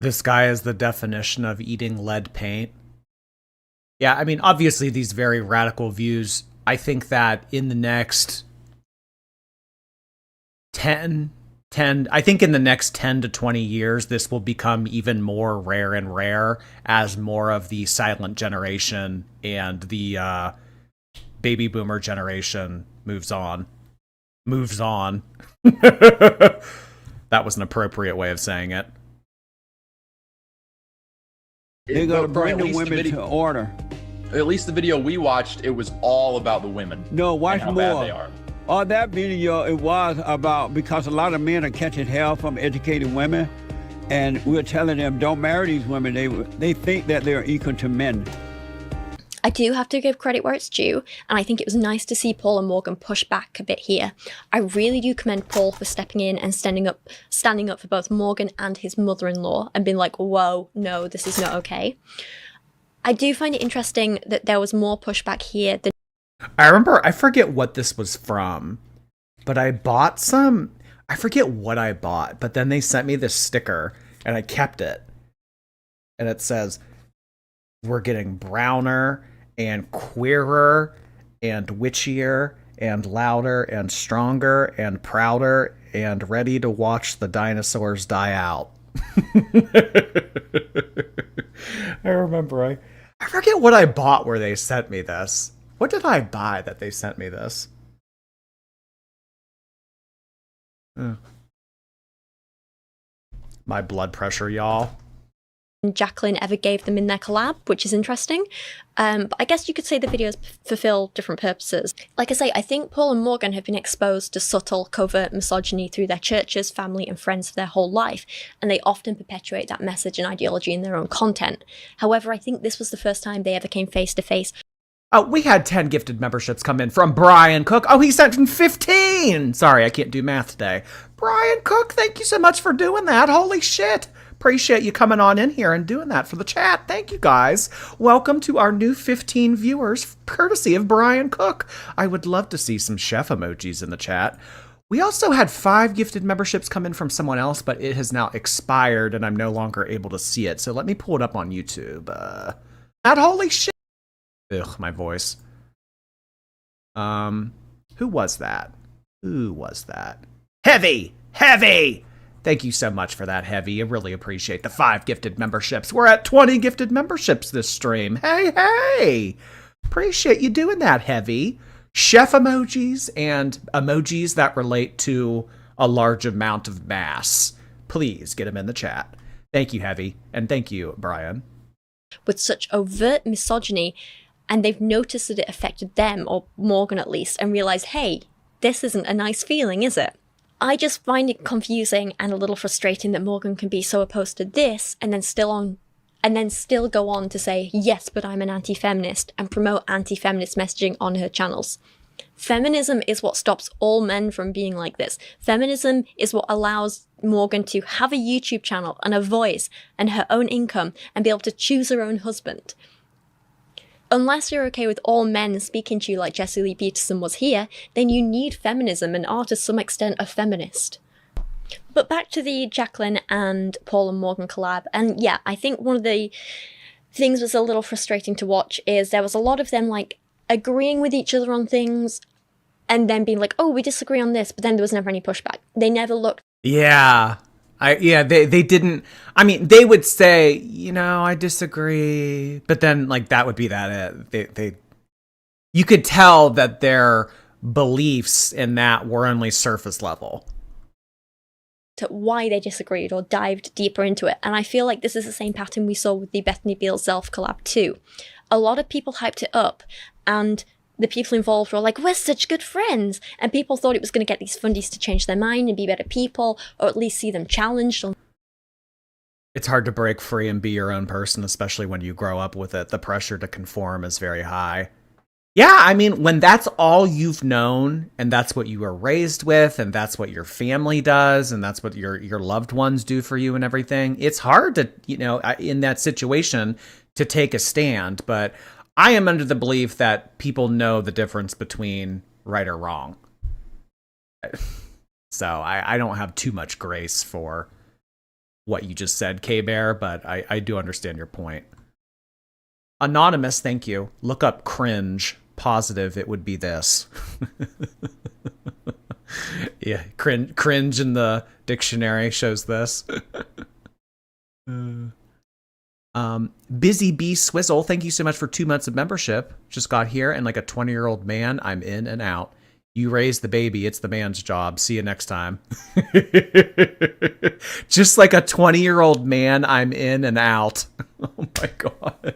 This guy is the definition of eating lead paint. Yeah, I mean, obviously these very radical views. I think that in the next 10 to 20 years, this will become even more rare and rare as more of the silent generation and the baby boomer generation moves on. That was an appropriate way of saying it.
They're going to bring the women to order.
At least the video we watched, it was all about the women.
No, watch
and how
more.
Bad they are.
On that video, it was about, because a lot of men are catching hell from educated women, and we're telling them, don't marry these women. They think that they're equal to men.
I do have to give credit where it's due, and I think it was nice to see Paul and Morgan push back a bit here. I really do commend Paul for stepping in and standing up for both Morgan and his mother-in-law and being like, whoa, no, this is not okay. I do find it interesting that there was more pushback here than...
I forget what this was from, but I bought some... I forget what I bought, but then they sent me this sticker, and I kept it. And it says, we're getting browner and queerer and witchier and louder and stronger and prouder and ready to watch the dinosaurs die out. I remember I forget what I bought where they sent me this. What did I buy that they sent me this? My blood pressure, y'all.
Jaclyn ever gave them in their collab, which is interesting. But I guess you could say the videos fulfill different purposes. Like I say, I think Paul and Morgan have been exposed to subtle, covert misogyny through their churches, family, and friends for their whole life, and they often perpetuate that message and ideology in their own content. However, I think this was the first time they ever came face to face.
Oh, we had 10 gifted memberships come in from Brian Cook. Oh, he sent in 15! Sorry, I can't do math today. Brian Cook, thank you so much for doing that. Holy shit. Appreciate you coming on in here and doing that for the chat. Thank you, guys. Welcome to our new 15 viewers, courtesy of Brian Cook. I would love to see some chef emojis in the chat. We also had 5 gifted memberships come in from someone else, but it has now expired and I'm no longer able to see it. So let me pull it up on YouTube. That holy shit. Ugh, my voice. Who was that? Who was that? Heavy! Heavy! Thank you so much for that, Heavy. I really appreciate the 5 gifted memberships. We're at 20 gifted memberships this stream. Hey, hey! Appreciate you doing that, Heavy. Chef emojis and emojis that relate to a large amount of mass. Please get them in the chat. Thank you, Heavy. And thank you, Brian.
With such overt misogyny, and they've noticed that it affected them, or Morgan at least, and realized, hey, this isn't a nice feeling, is it? I just find it confusing and a little frustrating that Morgan can be so opposed to this and then still go on to say, yes, but I'm an anti-feminist, and promote anti-feminist messaging on her channels. Feminism is what stops all men from being like this. Feminism is what allows Morgan to have a YouTube channel and a voice and her own income and be able to choose her own husband. Unless you're okay with all men speaking to you like Jesse Lee Peterson was here, then you need feminism and are to some extent a feminist. But back to the Jaclyn and Paul and Morgan collab, and yeah, I think one of the things was a little frustrating to watch is there was a lot of them like agreeing with each other on things and then being like, oh, we disagree on this, but then there was never any pushback. They never looked.
Yeah. They didn't, I mean, they would say, you know, I disagree, but then like that would be that it. You could tell that their beliefs in that were only surface level.
To why they disagreed or dived deeper into it. And I feel like this is the same pattern we saw with the Bethany Beals Zelf collab too. A lot of people hyped it up, and the people involved were like, we're such good friends. And people thought it was going to get these fundies to change their mind and be better people, or at least see them challenged.
It's hard to break free and be your own person, especially when you grow up with it. The pressure to conform is very high. Yeah, I mean, when that's all you've known, and that's what you were raised with, and that's what your family does, and that's what your loved ones do for you and everything, it's hard to, you know, in that situation to take a stand. But I am under the belief that people know the difference between right or wrong. So I don't have too much grace for what you just said, K-Bear, but I do understand your point. Anonymous, thank you. Look up cringe. Positive, it would be this. Yeah, cringe in the dictionary shows this. Busy Bee Swizzle, thank you so much for 2 months of membership. Just got here, and like a 20-year-old man, I'm in and out. You raise the baby, it's the man's job. See you next time. Just like a 20-year-old man, I'm in and out. Oh my god.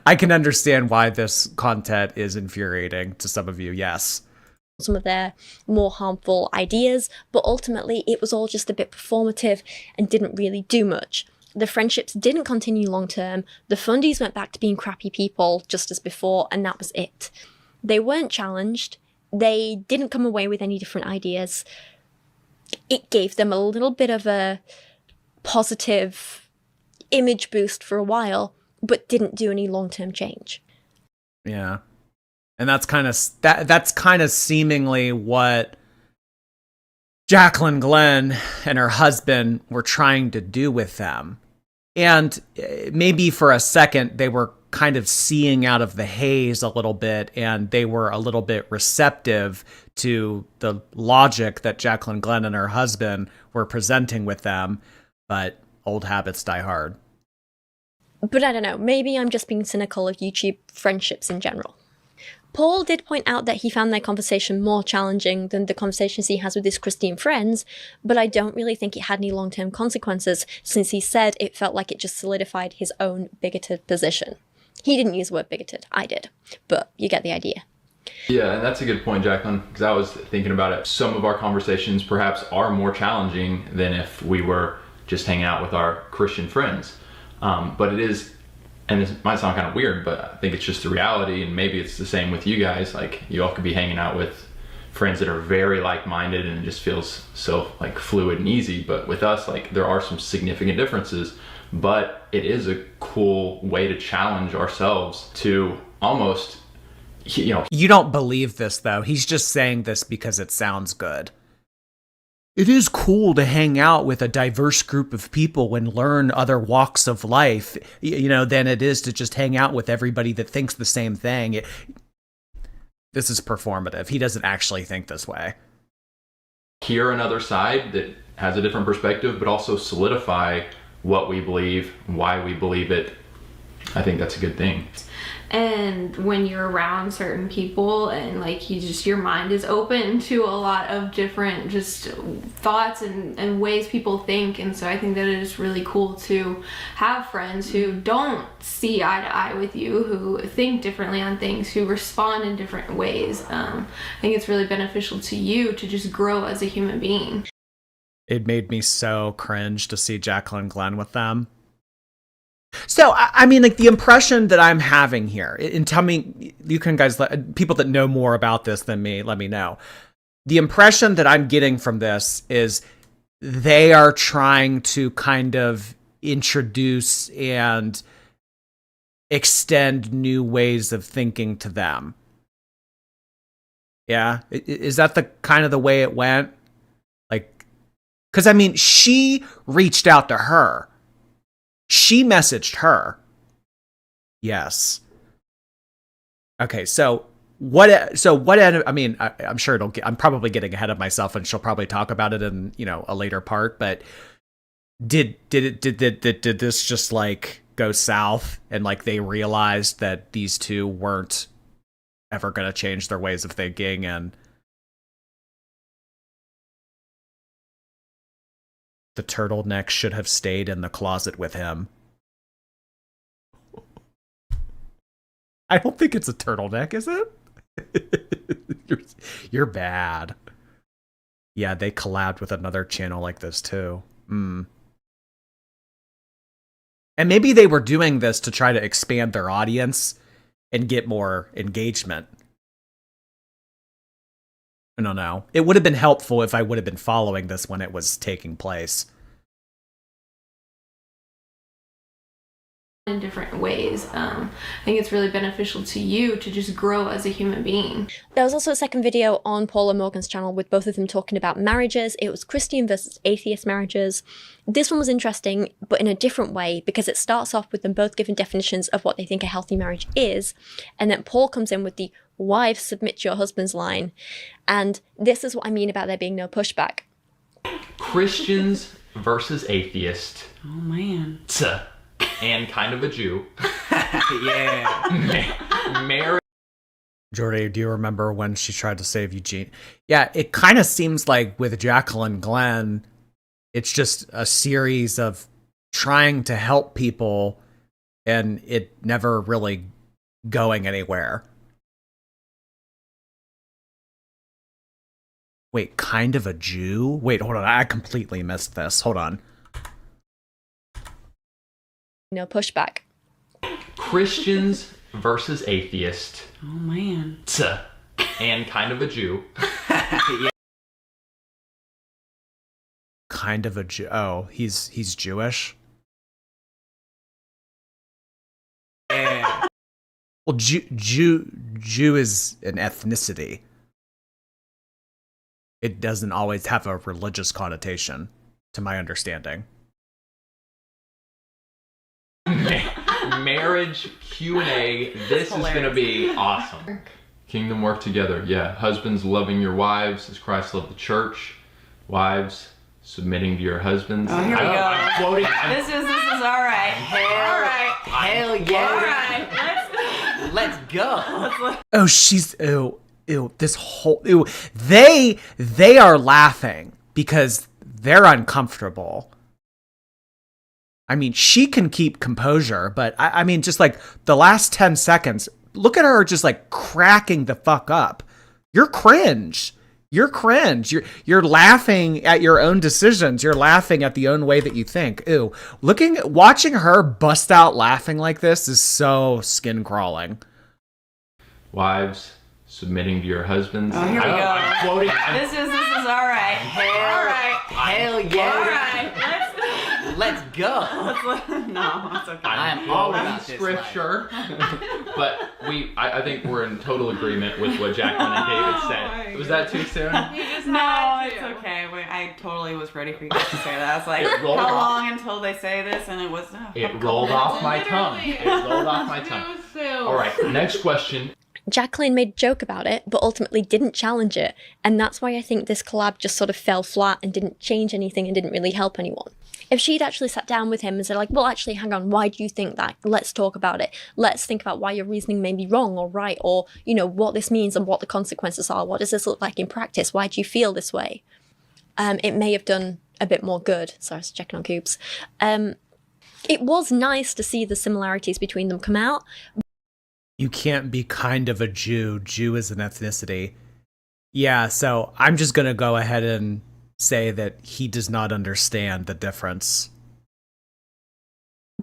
I can understand why this content is infuriating to some of you, yes.
Some of their more harmful ideas, but ultimately it was all just a bit performative and didn't really do much. The friendships didn't continue long term, the fundies went back to being crappy people just as before, and that was it. They weren't challenged, they didn't come away with any different ideas. It gave them a little bit of a positive image boost for a while, but didn't do any long-term change.
Yeah. And that's kind of seemingly what Jaclyn Glenn and her husband were trying to do with them. And maybe for a second they were kind of seeing out of the haze a little bit, and they were a little bit receptive to the logic that Jaclyn Glenn and her husband were presenting with them, but old habits die hard.
But I don't know, maybe I'm just being cynical of YouTube friendships in general. Paul did point out that he found their conversation more challenging than the conversations he has with his Christian friends, but I don't really think it had any long-term consequences, since he said it felt like it just solidified his own bigoted position. He didn't use the word bigoted, I did, but you get the idea.
Yeah, and that's a good point, Jaclyn, because I was thinking about it. Some of our conversations perhaps are more challenging than if we were just hanging out with our Christian friends. But it is, and this might sound kind of weird, but I think it's just the reality, and maybe it's the same with you guys. Like, you all could be hanging out with friends that are very like-minded, and it just feels so like fluid and easy. But with us, like, there are some significant differences, but it is a cool way to challenge ourselves to almost, you know.
You don't believe this, though. He's just saying this because it sounds good. It is cool to hang out with a diverse group of people and learn other walks of life, you know, than it is to just hang out with everybody that thinks the same thing. This is performative. He doesn't actually think this way.
Hear another side that has a different perspective, but also solidify what we believe, why we believe it, I think that's a good thing.
And when you're around certain people and like your mind is open to a lot of different just thoughts and ways people think. And so I think that it is really cool to have friends who don't see eye to eye with you, who think differently on things, who respond in different ways. I think it's really beneficial to you to just grow as a human being.
It made me so cringe to see Jaclyn Glenn with them. So, I mean, like, the impression that I'm having here, and tell me, you can guys, people that know more about this than me, let me know. The impression that I'm getting from this is they are trying to kind of introduce and extend new ways of thinking to them. Yeah? Is that the kind of the way it went? Like, because, I mean, she reached out to her. She messaged her. Yes. Okay, so what I mean, I'm sure I'm probably getting ahead of myself, and she'll probably talk about it in, a later part, but did this just like go south, and like they realized that these two weren't ever going to change their ways of thinking, and the turtleneck should have stayed in the closet with him? I don't think it's a turtleneck, is it? You're bad. Yeah, they collabed with another channel like this too. And maybe they were doing this to try to expand their audience and get more engagement. I don't know. It would have been helpful if I would have been following this when it was taking place.
In different ways. I think it's really beneficial to you to just grow as a human being.
There was also a second video on Paul and Morgan's channel with both of them talking about marriages. It was Christian versus atheist marriages. This one was interesting, but in a different way, because it starts off with them both giving definitions of what they think a healthy marriage is, and then Paul comes in with the "wives, submit to your husbands" line. And this is what I mean about there being no pushback.
Christians versus atheists.
Oh man.
And kind of a Jew.
Yeah.
Marriage.
Jordy, do you remember when she tried to save Eugene? Yeah, it kind of seems like with Jaclyn Glenn, it's just a series of trying to help people and it never really going anywhere. Wait, kind of a Jew? Wait, hold on. I completely missed this. Hold on.
No pushback.
Christians versus atheists.
Oh man.
And kind of a Jew.
Kind of a Jew. Oh, he's Jewish?
Yeah.
Well, Jew is an ethnicity. It doesn't always have a religious connotation, to my understanding.
Marriage Q&A. This is going to be awesome. Kingdom work together. Yeah. Husbands loving your wives as Christ loved the church. Wives submitting to your husbands.
Oh, here we go.
I'm quoting.
This is all right.
Hell yeah.
All right.
Let's go.
Oh, she's this whole they are laughing because they're uncomfortable. I mean, she can keep composure, but I mean, just like the last 10 seconds, look at her just like cracking the fuck up. You're cringe. You're cringe. You're laughing at your own decisions. You're laughing at the own way that you think. Ew. Watching her bust out laughing like this is so skin crawling.
Wives submitting to your husbands.
Oh, here we go.
I'm quoting.
This is all right.
Hell yeah.
All right.
Let's go.
No, it's okay.
I am all about this
scripture. But I think we're in total agreement with what Jaclyn and David said. Was that too soon?
No, it's okay. I totally was ready for you guys to say that. I was like, how long until they say this? And it was...
It rolled off my tongue. It rolled off my tongue. All right, next question.
Jaclyn made a joke about it, but ultimately didn't challenge it, and that's why I think this collab just sort of fell flat and didn't change anything and didn't really help anyone. If she'd actually sat down with him and said, like, well, actually, hang on, why do you think that? Let's talk about it. Let's think about why your reasoning may be wrong or right, or, you know, what this means and what the consequences are. What does this look like in practice? Why do you feel this way? It may have done a bit more good. Sorry, I was checking on Coops. It was nice to see the similarities between them come out.
You can't be kind of a Jew. Jew is an ethnicity. Yeah, so I'm just going to go ahead and say that he does not understand the difference.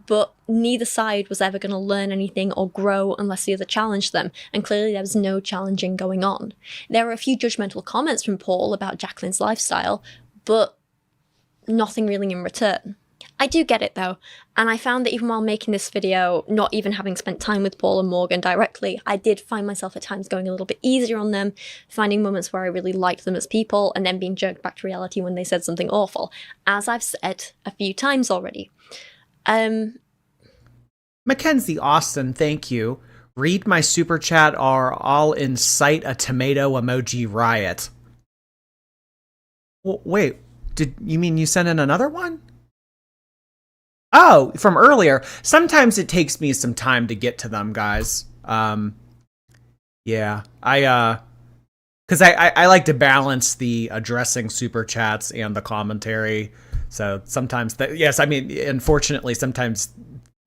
But neither side was ever going to learn anything or grow unless the other challenged them, and clearly there was no challenging going on. There were a few judgmental comments from Paul about Jaclyn's lifestyle, but nothing really in return. I do get it though, and I found that even while making this video, not even having spent time with Paul and Morgan directly, I did find myself at times going a little bit easier on them, finding moments where I really liked them as people, and then being jerked back to reality when they said something awful, as I've said a few times already.
Mackenzie Austin, thank you. Read my super chat or I'll incite a tomato emoji riot. Well, wait, did you mean you sent in another one? Oh, from earlier. Sometimes it takes me some time to get to them, guys. Yeah, because I like to balance the addressing super chats and the commentary. So sometimes yes, I mean, unfortunately, sometimes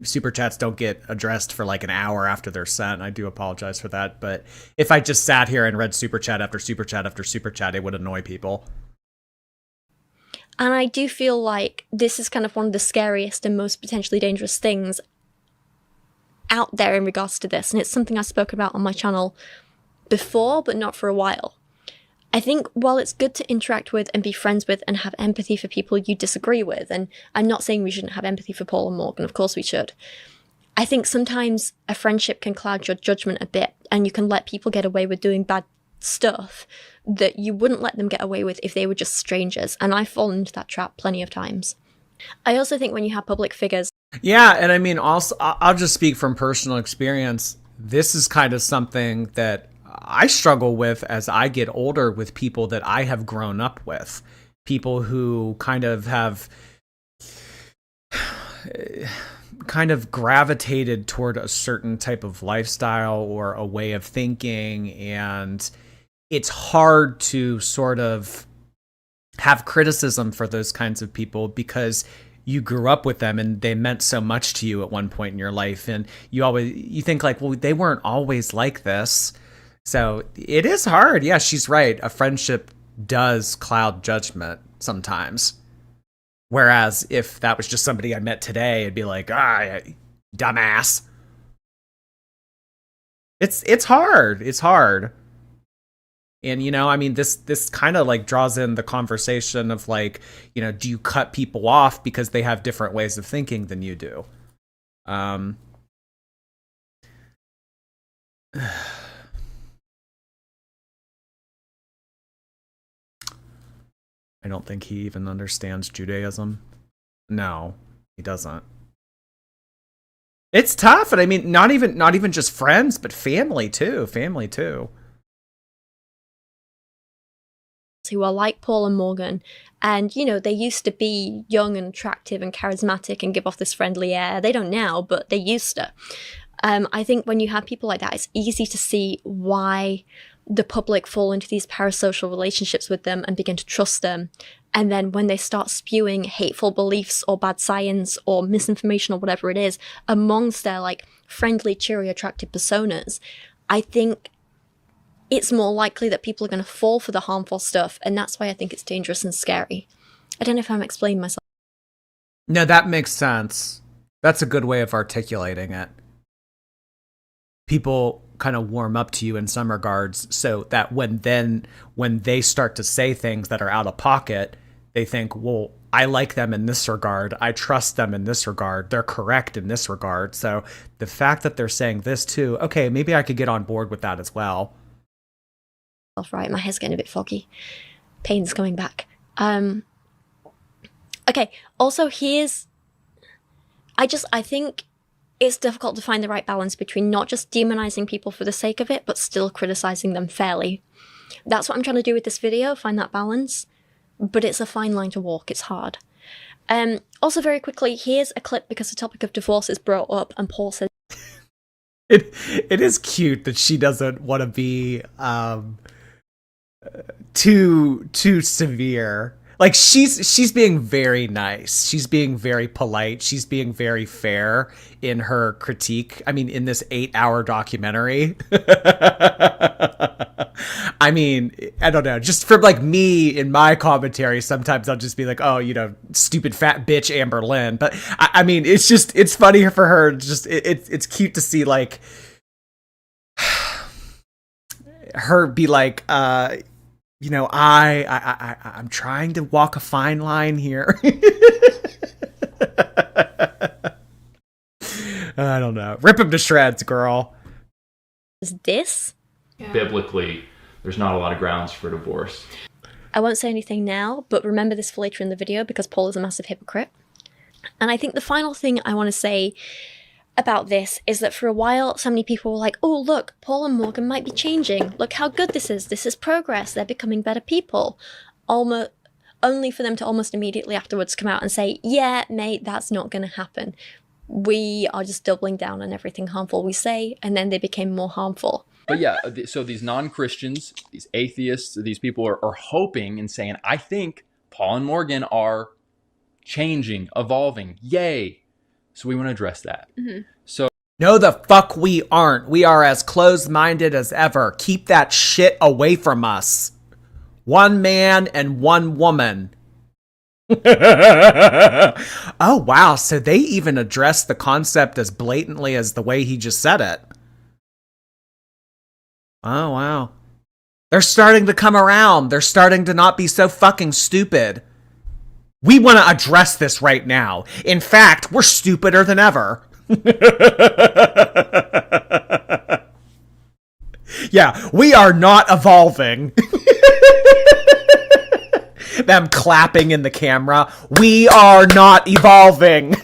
super chats don't get addressed for like an hour after they're sent. I do apologize for that. But if I just sat here and read super chat after super chat after super chat, it would annoy people.
And I do feel like this is kind of one of the scariest and most potentially dangerous things out there in regards to this. And it's something I've spoken about on my channel before, but not for a while. I think while it's good to interact with and be friends with and have empathy for people you disagree with, and I'm not saying we shouldn't have empathy for Paul and Morgan, of course we should. I think sometimes a friendship can cloud your judgment a bit, and you can let people get away with doing bad stuff that you wouldn't let them get away with if they were just strangers, and I've fallen into that trap plenty of times. I also think when you have public figures...
Yeah, and I mean, also, I'll just speak from personal experience. This is kind of something that I struggle with as I get older with people that I have grown up with. People who kind of have gravitated toward a certain type of lifestyle or a way of thinking, and it's hard to sort of have criticism for those kinds of people because you grew up with them and they meant so much to you at one point in your life, and you think like, well, they weren't always like this. So it is hard. Yeah, she's right. A friendship does cloud judgment sometimes. Whereas if that was just somebody I met today, it'd be like, dumbass. It's hard. It's hard. And, you know, I mean, this kind of like draws in the conversation of like, you know, do you cut people off because they have different ways of thinking than you do? I don't think he even understands Judaism. No, he doesn't. It's tough, and I mean, not even just friends, but family too.
Who are like Paul and Morgan, and you know, they used to be young and attractive and charismatic and give off this friendly air. They don't now, but they used to. I think when you have people like that, it's easy to see why the public fall into these parasocial relationships with them and begin to trust them. And then when they start spewing hateful beliefs or bad science or misinformation or whatever it is amongst their like friendly, cheery, attractive personas, I think it's more likely that people are going to fall for the harmful stuff. And that's why I think it's dangerous and scary. I don't know if I'm explaining myself.
No, that makes sense. That's a good way of articulating it. People kind of warm up to you in some regards, so that when they start to say things that are out of pocket, they think, well, I like them in this regard, I trust them in this regard, they're correct in this regard, so the fact that they're saying this too, okay, maybe I could get on board with that as well.
Right, my head's getting a bit foggy. Pain's coming back. Okay, also I think it's difficult to find the right balance between not just demonizing people for the sake of it, but still criticizing them fairly. That's what I'm trying to do with this video, find that balance. But it's a fine line to walk, it's hard. Also, very quickly, here's a clip because the topic of divorce is brought up, and Paul says,
It is cute that she doesn't want to be too severe. Like she's being very nice. She's being very polite. She's being very fair in her critique. I mean, in this 8-hour documentary. I mean, I don't know. Just from like me in my commentary, sometimes I'll just be like, oh, you know, stupid fat bitch Amber Lynn. But I mean, it's funny for her. Just it's cute to see like her be like, you know, I'm trying to walk a fine line here. I don't know. Rip him to shreds, girl.
Is this?
Biblically, there's not a lot of grounds for divorce.
I won't say anything now, but remember this for later in the video because Paul is a massive hypocrite. And I think the final thing I want to say about this is that for a while, so many people were like, oh, look, Paul and Morgan might be changing. Look how good this is. This is progress. They're becoming better people. Only for them to almost immediately afterwards come out and say, yeah, mate, that's not going to happen. We are just doubling down on everything harmful we say, and then they became more harmful.
But yeah, so these non-Christians, these atheists, these people are hoping and saying, I think Paul and Morgan are changing, evolving. Yay. So we want to address that.
Mm-hmm.
So
no, the fuck we aren't. We are as closed-minded as ever. Keep that shit away from us. One man and one woman. Oh, wow. So they even addressed the concept as blatantly as the way he just said it. Oh, wow. They're starting to come around. They're starting to not be so fucking stupid. We want to address this right now. In fact, we're stupider than ever. Yeah, we are not evolving. Them clapping in the camera. We are not evolving.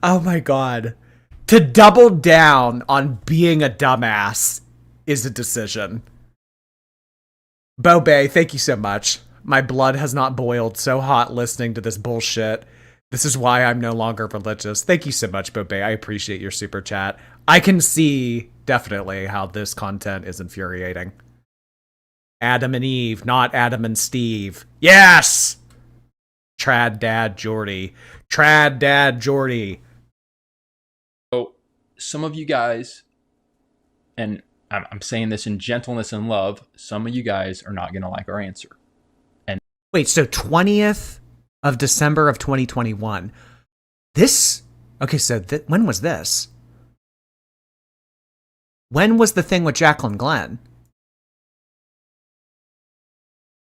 Oh my God. To double down on being a dumbass is a decision. Bobe, thank you so much. My blood has not boiled so hot listening to this bullshit. This is why I'm no longer religious. Thank you so much, Bobe. I appreciate your super chat. I can see definitely how this content is infuriating. Adam and Eve, not Adam and Steve. Yes! Trad Dad Jordy. Trad Dad Jordy.
So some of you guys, and I'm saying this in gentleness and love, some of you guys are not going to like our answer. And
wait, so 20th of December of 2021. This, okay, so when was this? When was the thing with Jaclyn Glenn?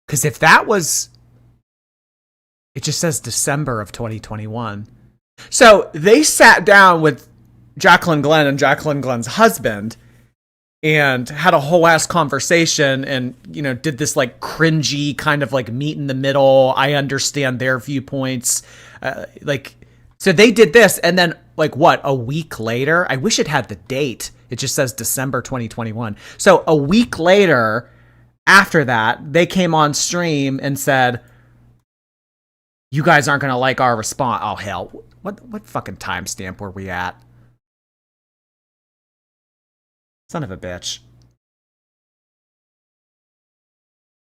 Because if that was, it just says December of 2021. So they sat down with Jaclyn Glenn and Jaclyn Glenn's husband and had a whole ass conversation and, you know, did this like cringy kind of like meet in the middle. I understand their viewpoints. So they did this. And then like what, a week later, I wish it had the date. It just says December 2021. So a week later, after that, they came on stream and said, you guys aren't going to like our response. Oh, hell. What fucking timestamp were we at? Son of a bitch.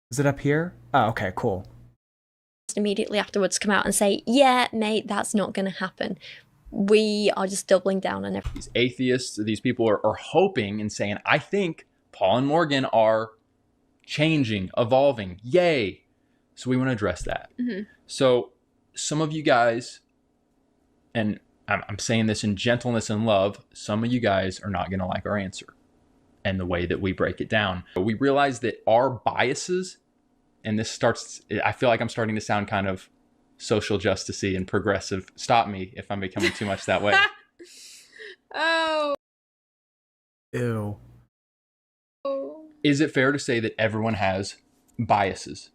Is it up here? Oh, okay, cool.
Immediately afterwards come out and say, yeah, mate, that's not going to happen. We are just doubling down on everything.
These atheists, these people are hoping and saying, I think Paul and Morgan are changing, evolving. Yay. So we want to address that.
Mm-hmm.
So some of you guys, and I'm saying this in gentleness and love, some of you guys are not going to like our answer and the way that we break it down. We realize that our biases, and this starts, I feel like I'm starting to sound kind of social justice-y and progressive. Stop me if I'm becoming too much that way.
Oh.
Ew.
Is it fair to say that everyone has biases?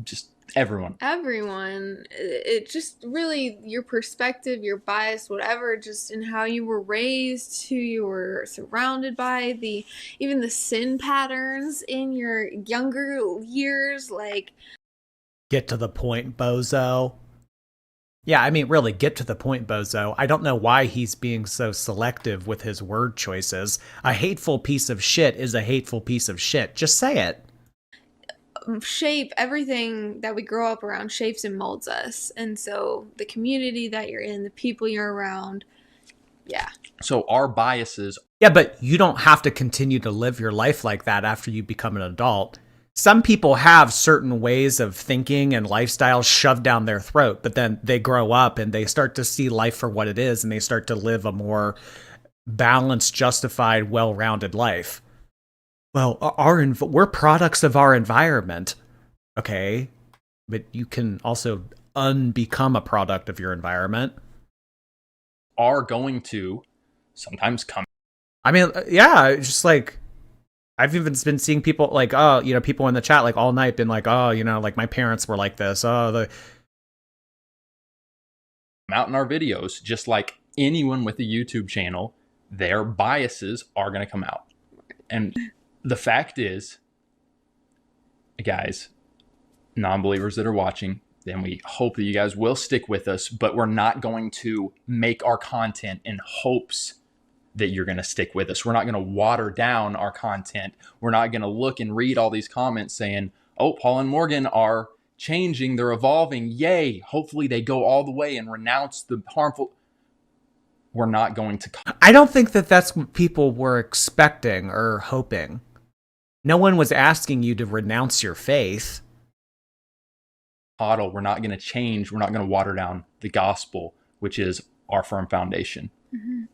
Just Everyone.
It just really your perspective, your bias, whatever, just in how you were raised, who you were surrounded by, even the sin patterns in your younger years, like
Get to the point, bozo. Yeah, I mean, really, get to the point, bozo. I don't know why he's being so selective with his word choices. A hateful piece of shit is a hateful piece of shit. Just say it.
shape everything that we grow up around shapes and molds us. And so the community that you're in, the people you're around, yeah.
So our biases.
Yeah, but you don't have to continue to live your life like that after you become an adult. Some people have certain ways of thinking and lifestyles shoved down their throat, but then they grow up and they start to see life for what it is, and they start to live a more balanced, justified, well-rounded life. Well, we're products of our environment, okay? But you can also unbecome a product of your environment.
Are going to sometimes come.
I mean, yeah, just like, I've even been seeing people like, oh, you know, people in the chat like all night been like, oh, you know, like my parents were like this. Oh,
out in our videos, just like anyone with a YouTube channel, their biases are going to come out. And the fact is, guys, non-believers that are watching, then we hope that you guys will stick with us, but we're not going to make our content in hopes that you're going to stick with us. We're not going to water down our content. We're not going to look and read all these comments saying, oh, Paul and Morgan are changing, they're evolving, yay. Hopefully they go all the way and renounce the harmful. We're not going to.
I don't think that that's what people were expecting or hoping. No one was asking you to renounce your faith.
We're not going to change. We're not going to water down the gospel, which is our firm foundation.
Mm-hmm.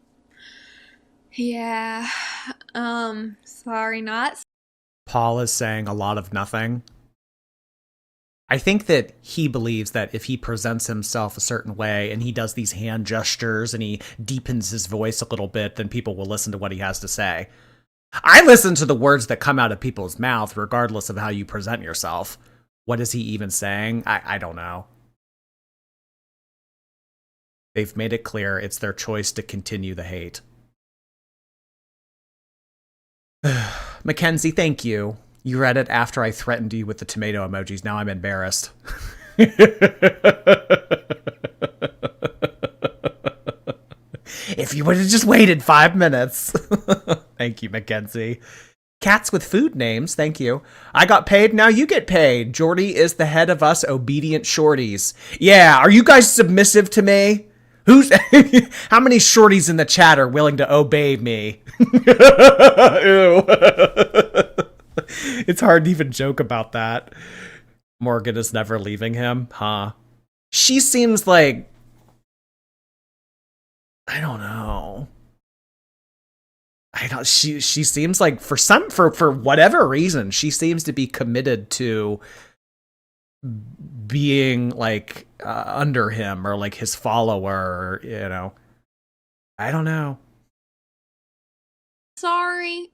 Yeah. Sorry, not.
Paul is saying a lot of nothing. I think that he believes that if he presents himself a certain way and he does these hand gestures and he deepens his voice a little bit, then people will listen to what he has to say. I listen to the words that come out of people's mouth regardless of how you present yourself. What is he even saying? I don't know. They've made it clear it's their choice to continue the hate. Mackenzie, thank you. You read it after I threatened you with the tomato emojis. Now I'm embarrassed. If you would have just waited 5 minutes. Thank you, Mackenzie. Cats with food names, thank you. I got paid, now you get paid. Jordy is the head of us obedient shorties. Yeah, are you guys submissive to me? Who's how many shorties in the chat are willing to obey me? Ew. It's hard to even joke about that. Morgan is never leaving him, huh? She seems like, I don't know. She seems like for whatever reason, she seems to be committed to being like under him or like his follower, you know. I don't know.
Sorry.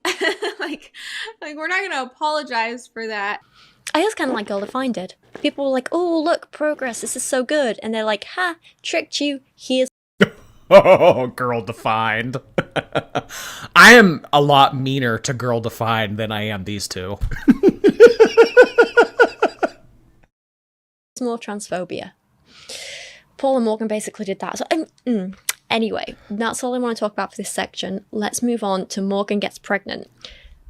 like we're not gonna apologize for that.
I just kind of like Girl Defined did. People were like, oh, look, progress, this is so good. And they're like, ha, tricked you, here's.
Oh, Girl Defined. I am a lot meaner to Girl Defined than I am these two.
It's more transphobia. Paul and Morgan basically did that. So, anyway, that's all I want to talk about for this section. Let's move on to Morgan gets pregnant.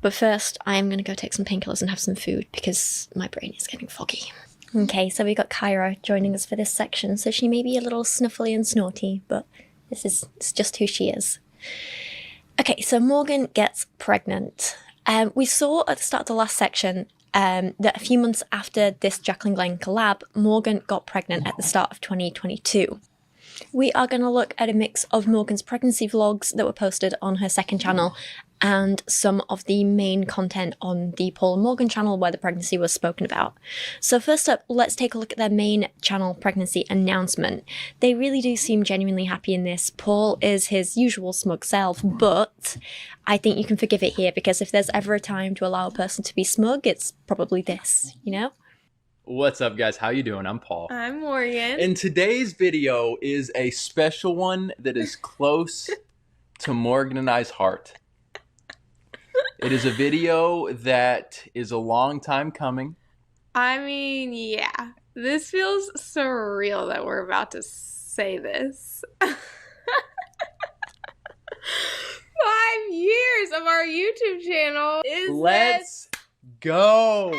But first, I am going to go take some painkillers and have some food because my brain is getting foggy. Okay, so we got Kyra joining us for this section. So she may be a little snuffly and snorty, but it's just who she is. Okay, so Morgan gets pregnant. We saw at the start of the last section that a few months after this Jaclyn Glenn collab, Morgan got pregnant at the start of 2022. We are going to look at a mix of Morgan's pregnancy vlogs that were posted on her second channel and some of the main content on the Paul and Morgan channel where the pregnancy was spoken about. So first up, let's take a look at their main channel pregnancy announcement. They really do seem genuinely happy in this. Paul is his usual smug self, but I think you can forgive it here because if there's ever a time to allow a person to be smug, it's probably this, you know?
What's up, guys? How you doing? I'm Paul.
I'm Morgan.
And today's video is a special one that is close to Morgan and I's heart. It is a video that is a long time coming.
I mean, yeah. This feels surreal that we're about to say this. 5 years of our YouTube channel.
Let's go.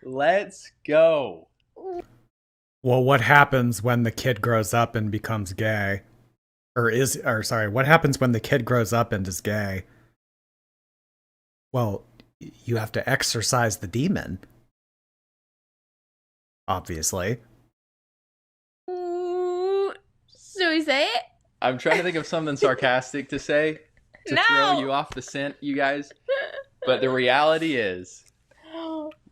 Let's go.
Well, what happens when the kid grows up and becomes gay? What happens when the kid grows up and is gay? Well, you have to exorcise the demon. Obviously.
Should we say it?
I'm trying to think of something sarcastic to say to throw you off the scent, you guys. But the reality is,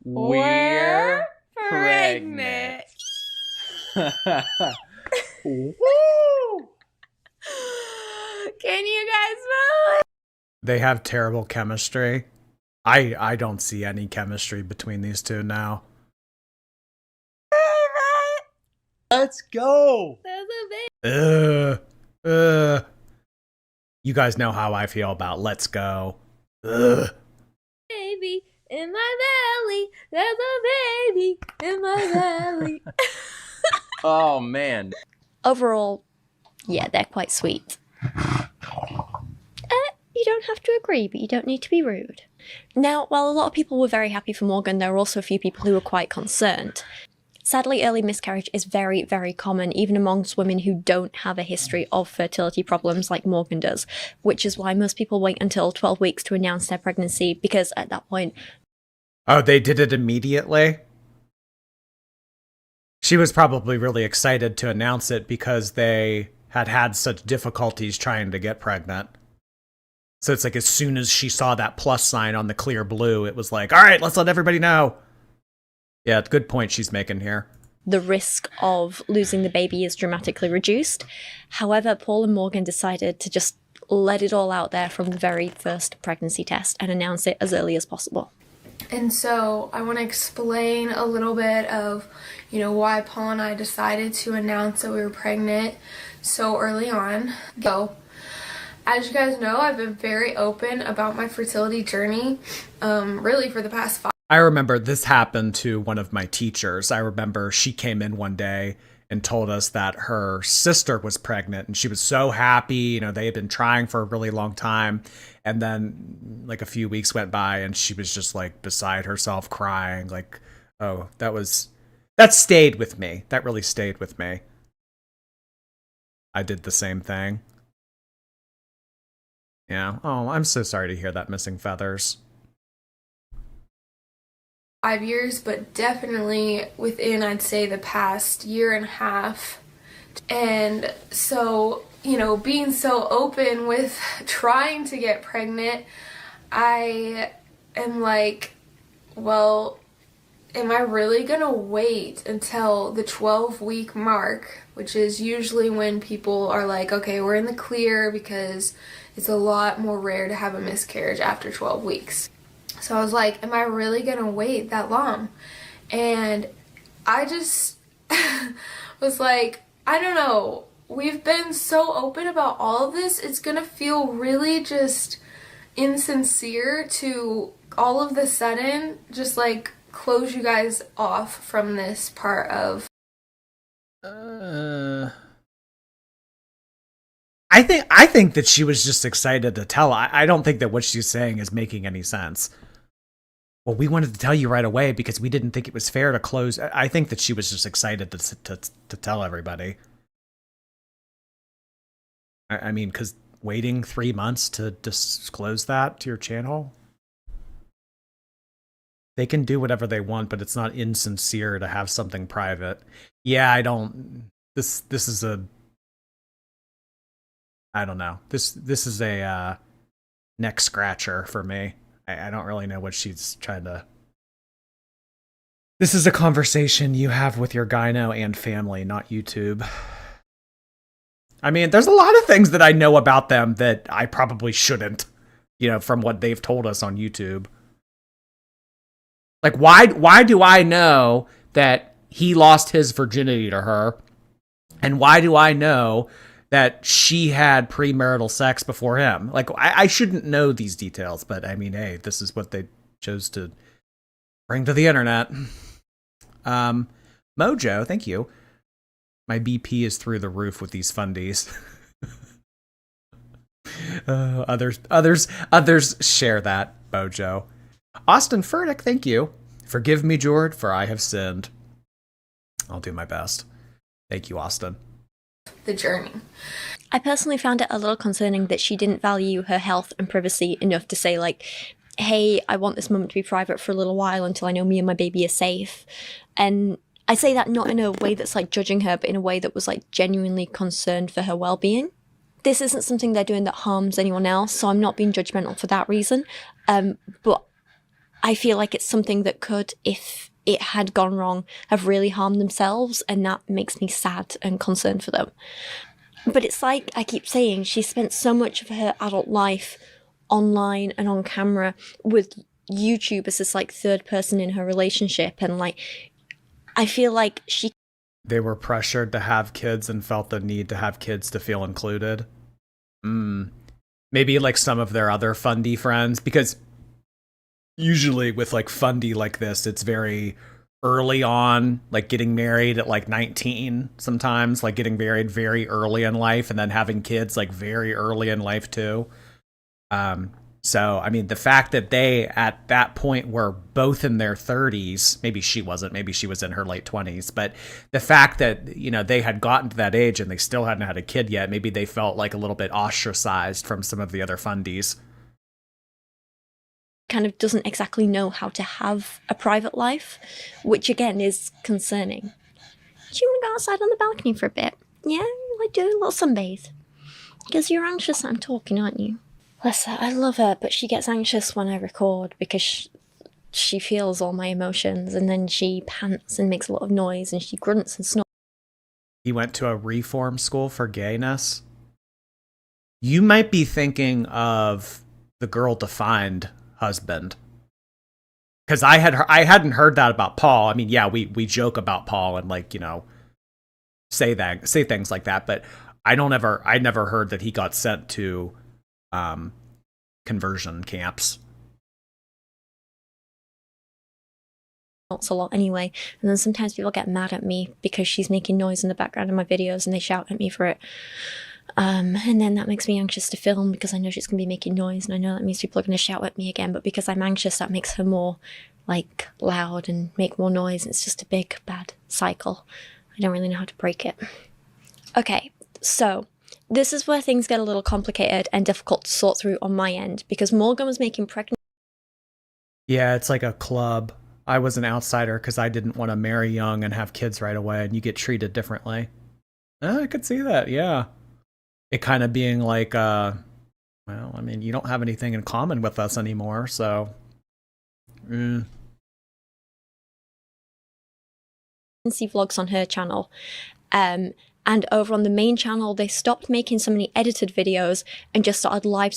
we're pregnant. Woo!
Can you guys smell it?
They have terrible chemistry. I don't see any chemistry between these two now.
Let's go.
You guys know how I feel about let's go. Ugh.
Baby in my valley, there's a baby in my valley.
Oh, man.
Overall, yeah, they're quite sweet. You don't have to agree, but you don't need to be rude. Now, while a lot of people were very happy for Morgan, there were also a few people who were quite concerned. Sadly, early miscarriage is very, very common, even amongst women who don't have a history of fertility problems like Morgan does, which is why most people wait until 12 weeks to announce their pregnancy, because at that point...
Oh, they did it immediately? She was probably really excited to announce it because they had such difficulties trying to get pregnant. So it's like as soon as she saw that plus sign on the clear blue, it was like, all right, let's let everybody know. Yeah, good point she's making here.
The risk of losing the baby is dramatically reduced. However, Paul and Morgan decided to just let it all out there from the very first pregnancy test and announce it as early as possible.
And so I want to explain a little bit of, why Paul and I decided to announce that we were pregnant so early on. So, as you guys know, I've been very open about my fertility journey, really for the past 5
I remember this happened to one of my teachers. I remember she came in one day and told us that her sister was pregnant and she was so happy. They had been trying for a really long time. And then like a few weeks went by and she was just like beside herself crying. Like, oh, that stayed with me. That really stayed with me. I did the same thing. Yeah. Oh, I'm so sorry to hear that, missing feathers.
5 years, but definitely within, I'd say, the past year and a half. And so, being so open with trying to get pregnant, I am like, well, am I really gonna wait until the 12-week mark, which is usually when people are like, okay, we're in the clear, because it's a lot more rare to have a miscarriage after 12 weeks. So I was like, am I really gonna wait that long? And I just was like, I don't know. We've been so open about all of this. It's gonna feel really just insincere to all of the sudden just like close you guys off from this part of.
I think that she was just excited to tell. I don't think that what she's saying is making any sense. Well, we wanted to tell you right away because we didn't think it was fair to close. I think that she was just excited to tell everybody. I mean, because waiting 3 months to disclose that to your channel, they can do whatever they want, but it's not insincere to have something private. Yeah, I don't. This is a. I don't know. This is a neck scratcher for me. I don't really know what she's trying to... This is a conversation you have with your gyno and family, not YouTube. I mean, there's a lot of things that I know about them that I probably shouldn't, from what they've told us on YouTube. Like, why do I know that he lost his virginity to her? And why do I know that she had premarital sex before him? Like, I shouldn't know these details, but I mean, hey, this is what they chose to bring to the internet. Mojo, thank you. My BP is through the roof with these fundies. Others share that, Mojo. Austin Furtick, thank you. Forgive me, Jord, for I have sinned. I'll do my best. Thank you, Austin.
The journey.
I personally found it a little concerning that she didn't value her health and privacy enough to say, like, hey, I want this moment to be private for a little while until I know me and my baby are safe. And I say that not in a way that's like judging her, but in a way that was like genuinely concerned for her well-being. This isn't something they're doing that harms anyone else, so I'm not being judgmental for that reason. But I feel like it's something that could, if it had gone wrong, have really harmed themselves, and that makes me sad and concerned for them. But it's like I keep saying, she spent so much of her adult life online and on camera with YouTube as this like third person in her relationship, and like I feel like
they were pressured to have kids and felt the need to have kids to feel included. Maybe like some of their other fundy friends, because usually with like fundy like this, it's very early on, like getting married at like 19, sometimes like getting married very early in life and then having kids like very early in life too. So, I mean, the fact that they, at that point, were both in their 30s, maybe she wasn't, maybe she was in her late 20s, but the fact that, you know, they had gotten to that age and they still hadn't had a kid yet, maybe they felt like a little bit ostracized from some of the other fundies.
kind of doesn't exactly know how to have a private life, which again is concerning. Do you want to go outside on the balcony for a bit? Yeah, I do, a little sunbathe. Because you're anxious that I'm talking, aren't you? Bless her, I love her, but she gets anxious when I record because she feels all my emotions, and then she pants and makes a lot of noise, and she grunts and snorts.
He went to a reform school for gayness. You might be thinking of the Girl Defined husband. Because I hadn't heard that about Paul. I mean, yeah, we joke about Paul and, like, you know, say things like that, but I never heard that he got sent to conversion camps.
A lot anyway, and then sometimes people get mad at me because she's making noise in the background of my videos and they shout at me for it, and then that makes me anxious to film because I know she's gonna be making noise, and I know that means people are gonna shout at me again, but because I'm anxious, that makes her more like loud and make more noise, and it's just a big bad cycle. I don't really know how to break it. Okay, so this is where things get a little complicated and difficult to sort through on my end, because Morgan was making pregnant.
Yeah, it's like a club. I was an outsider because I didn't want to marry young and have kids right away, and you get treated differently. I could see that, yeah. It kind of being like, well, I mean, you don't have anything in common with us anymore, so.
Vlogs on her channel. And over on the main channel, they stopped making so many edited videos and just started live.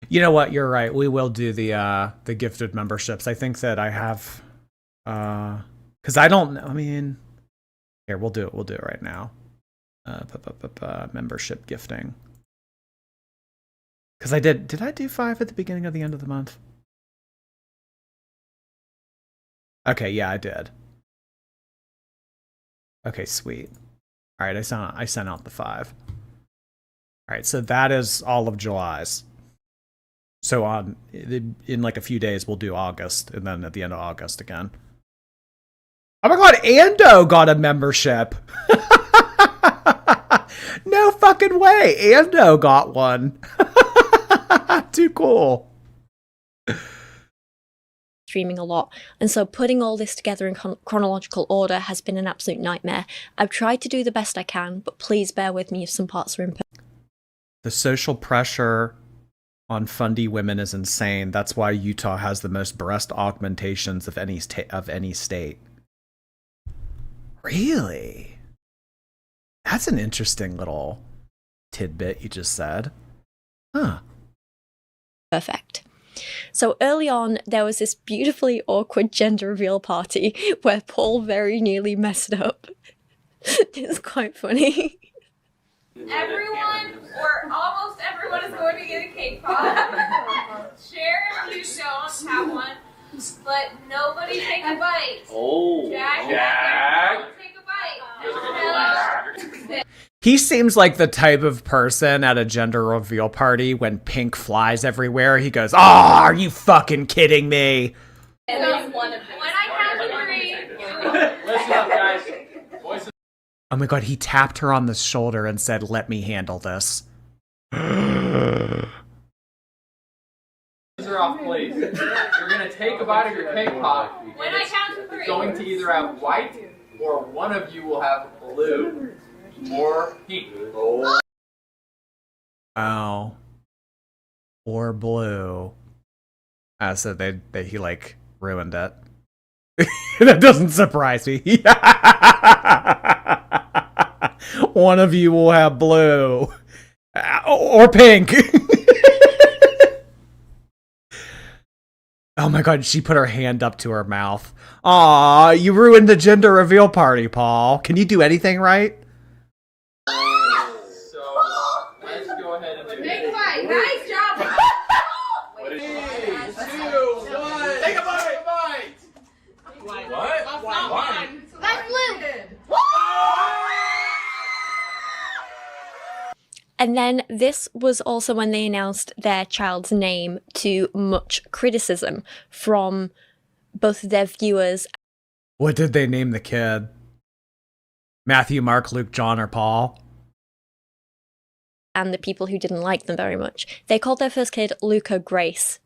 You know what? You're right. We will do the gifted memberships. I think that I have, because I don't. I mean, here we'll do it. We'll do it right now. Membership gifting. Because I did. Did I do 5 at the beginning of the end of the month? Okay, yeah, I did. Okay, sweet. All right, I sent out the 5. All right, so that is all of July's. So in like a few days, we'll do August, and then at the end of August again. Oh my God, Ando got a membership. No fucking way, Ando got one. Too cool.
Streaming a lot, and so putting all this together in chronological order has been an absolute nightmare. I've tried to do the best I can, but please bear with me if some parts are imperfect.
The social pressure on fundy women is insane. That's why Utah has the most breast augmentations of any state. Really? That's an interesting little tidbit you just said. Huh.
Perfect. So early on, there was this beautifully awkward gender reveal party where Paul very nearly messed up. It's quite funny.
Everyone, or almost everyone, is going to get a cake pop. Sharon, you don't have one, but nobody take a bite.
Oh,
Jack. Take a bite.
He seems like the type of person at a gender reveal party when pink flies everywhere. He goes, "Oh, are you fucking kidding me?"
When I count to 3,
listen up, guys.
Oh my god, he tapped her on the shoulder and said, "Let me handle this."
These are off, please. You're gonna take a bite of your cake pop.
When I count to 3.
It's going to either have white, or one of you will have blue, or pink.
Oh. Or blue. So he like ruined it. That doesn't surprise me. One of you will have blue. Or pink. Oh my god, she put her hand up to her mouth. Aw, you ruined the gender reveal party, Paul. Can you do anything right?
So, let's go ahead and do
Take a
this.
bite. Nice job.
What is 3, 2, 1. Take a bite! What? Why?
That's blue.
And then this was also when they announced their child's name to much criticism from both their viewers.
What did they name the kid? Matthew, Mark, Luke, John, or Paul?
And the people who didn't like them very much. They called their first kid Luca Grace.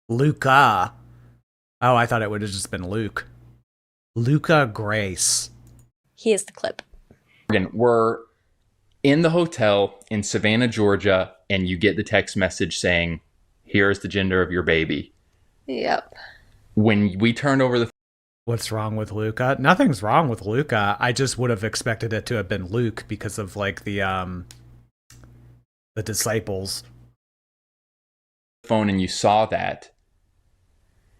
Luca. Oh, I thought it would have just been Luke. Luca Grace.
Here's the clip.
We're in the hotel in Savannah, Georgia, and you get the text message saying, "Here's the gender of your baby."
Yep.
When we turned over the
What's wrong with Luca? Nothing's wrong with Luca. I just would have expected it to have been Luke because of like the disciples.
phone and you saw that,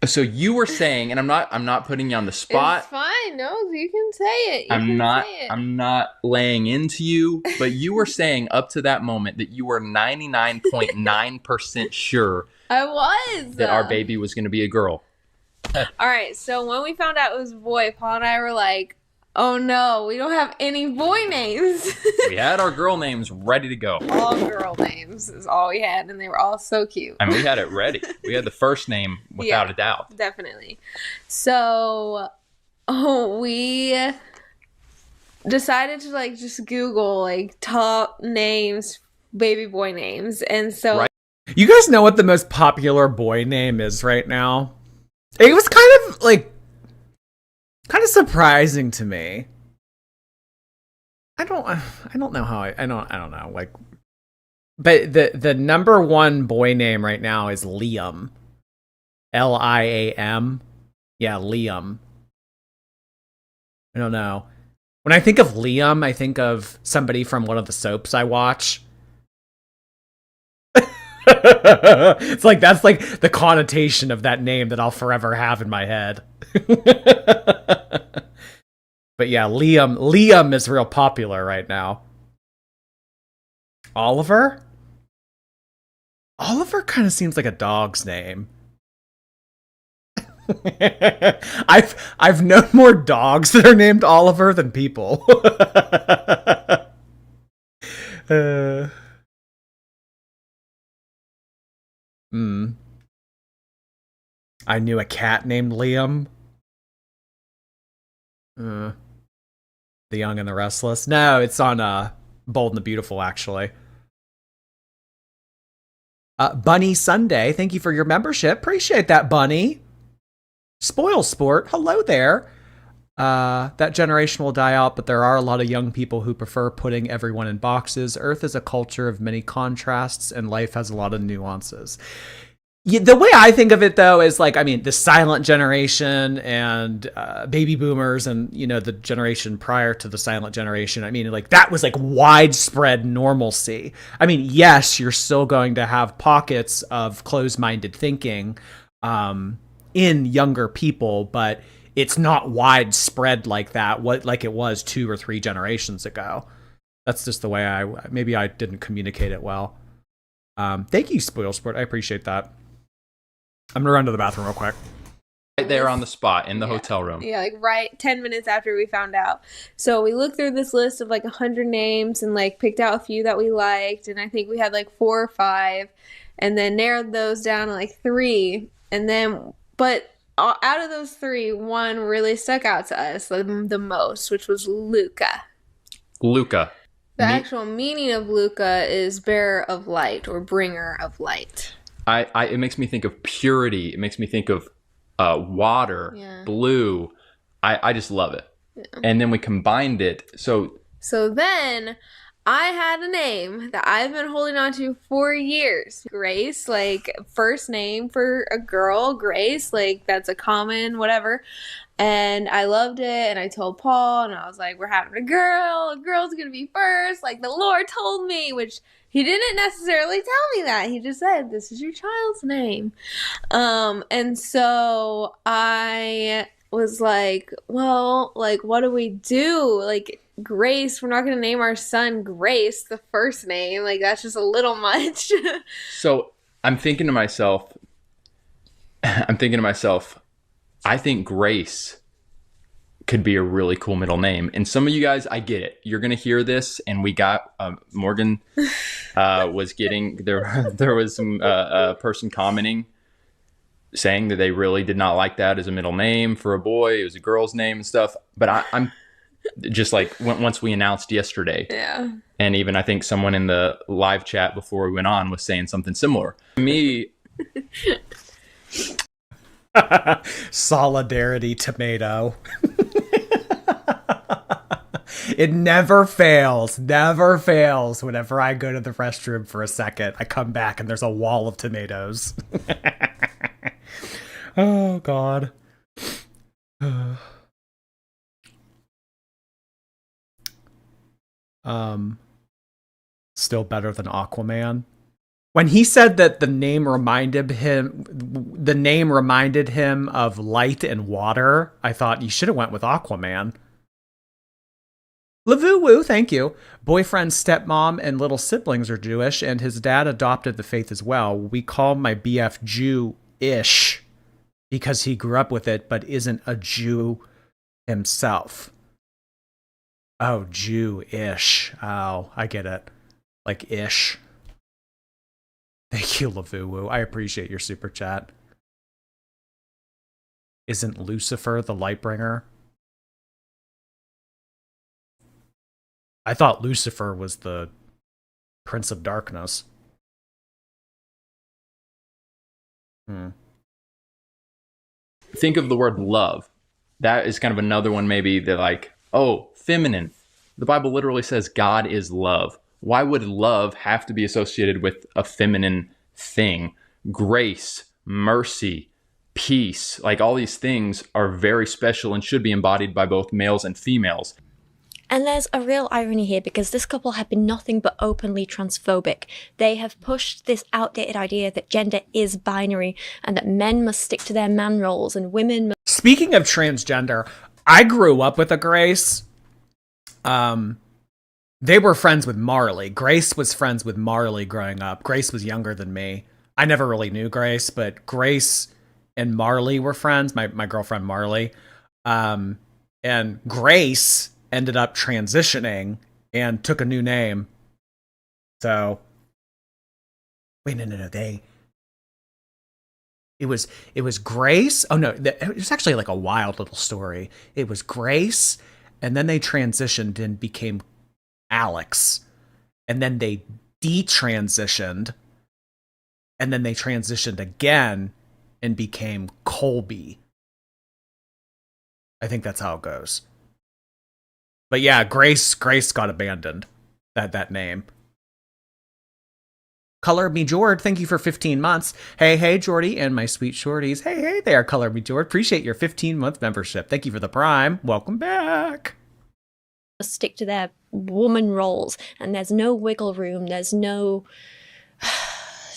so you were saying, and I'm not putting you on the spot.
It's fine. No, you can say it.
I'm not laying into you, but you were saying up to that moment that you were 99.9% sure
I was.
that our baby was going to be a girl.
All right, so when we found out it was a boy, Paul and I were like, oh no, we don't have any boy names.
We had our girl names ready to go.
All girl names is all we had, and they were all so cute.
I mean, we had it ready. We had the first name without a doubt.
Definitely. So we decided to like just Google like top names, baby boy names, and so
Right. You guys know what the most popular boy name is right now? It was kind of surprising to me. I don't know how I don't know, like, but the number one boy name right now is Liam. Liam. Yeah, Liam. I don't know. When I think of Liam, I think of somebody from one of the soaps I watch. It's like that's like the connotation of that name that I'll forever have in my head. But yeah, Liam is real popular right now. Oliver kind of seems like a dog's name. I've known more dogs that are named Oliver than people. I knew a cat named Liam. The Young and the Restless. No, it's on Bold and the Beautiful, actually. Bunny Sunday, thank you for your membership. Appreciate that, Bunny. Spoil Sport, hello there. That generation will die out, but there are a lot of young people who prefer putting everyone in boxes. Earth is a culture of many contrasts, and life has a lot of nuances. Yeah, the way I think of it, though, is like, I mean, the silent generation and baby boomers and, you know, the generation prior to the silent generation. I mean, like, that was like widespread normalcy. I mean, yes, you're still going to have pockets of closed-minded thinking in younger people, but it's not widespread like that, like it was 2 or 3 generations ago. That's just the way maybe I didn't communicate it well. Thank you, Spoil Sport. I appreciate that. I'm gonna run to the bathroom real quick.
Right there on the spot in the hotel room.
Yeah, like right 10 minutes after we found out. So we looked through this list of like 100 names and like picked out a few that we liked. And I think we had like 4 or 5 and then narrowed those down to like 3. And then, but out of those 3, one really stuck out to us the most, which was Luca.
Luca.
The actual meaning of Luca is bearer of light or bringer of light.
It makes me think of purity. It makes me think of water, blue. I just love it. Yeah. And then we combined it. So
then I had a name that I've been holding on to for years. Grace, like first name for a girl, Grace, like that's a common whatever. And I loved it, and I told Paul, and I was like, we're having a girl's gonna be first, like the Lord told me, which he didn't necessarily tell me that. He just said, this is your child's name. And so I was like, well, like, what do we do? Like, Grace, we're not gonna name our son Grace, the first name. Like, that's just a little much.
So I'm thinking to myself, I think Grace could be a really cool middle name. And some of you guys, I get it. You're going to hear this. And we got, Morgan was getting, there was some person commenting saying that they really did not like that as a middle name for a boy. It was a girl's name and stuff. But I'm just like, once we announced yesterday.
Yeah.
And even I think someone in the live chat before we went on was saying something similar. To me...
Solidarity tomato. It never fails whenever I go to the restroom for a second. I come back and there's a wall of tomatoes. Oh God. Still better than Aquaman. When he said that the name reminded him of light and water, I thought you should have went with Aquaman. Lavu Woo, thank you. Boyfriend's stepmom and little siblings are Jewish, and his dad adopted the faith as well. We call my BF Jew-ish because he grew up with it, but isn't a Jew himself. Oh, Jew-ish. Oh, I get it. Like ish. Thank you, Lavuwu. I appreciate your super chat. Isn't Lucifer the Lightbringer? I thought Lucifer was the Prince of Darkness.
Think of the word love. That is kind of another one maybe that like, oh, feminine. The Bible literally says God is love. Why would love have to be associated with a feminine thing? Grace, mercy, peace, like all these things are very special and should be embodied by both males and females.
And there's a real irony here because this couple have been nothing but openly transphobic. They have pushed this outdated idea that gender is binary and that men must stick to their man roles and women must...
Speaking of transgender, I grew up with a Grace. They were friends with Marley. Grace was friends with Marley growing up. Grace was younger than me. I never really knew Grace, but Grace and Marley were friends, my girlfriend Marley. And Grace ended up transitioning and took a new name. So, wait, no. It was Grace. Oh no, it was actually like a wild little story. It was Grace, and then they transitioned and became Alex, and then they detransitioned, and then they transitioned again and became Colby. I think that's how it goes. But yeah, Grace got abandoned. That name. Color Me Jord, thank you for 15 months. Hey, Jordy and my sweet shorties. Hey there, Color Me Jord. Appreciate your 15-month membership. Thank you for the Prime. Welcome back.
Stick to their woman roles, and there's no wiggle room. There's no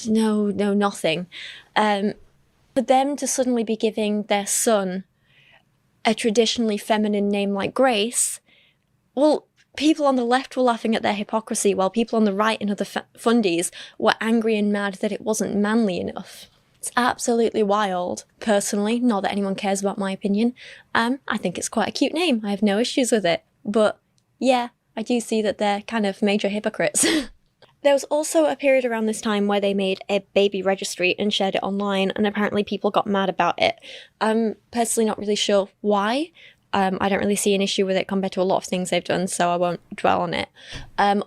nothing. For them to suddenly be giving their son a traditionally feminine name like Grace, well, people on the left were laughing at their hypocrisy, while people on the right and other fundies were angry and mad that it wasn't manly enough. It's absolutely wild. Personally, not that anyone cares about my opinion, I think it's quite a cute name. I have no issues with it. But yeah, I do see that they're kind of major hypocrites. There was also a period around this time where they made a baby registry and shared it online, and apparently people got mad about it. I'm personally not really sure why. I don't really see an issue with it compared to a lot of things they've done, so I won't dwell on it.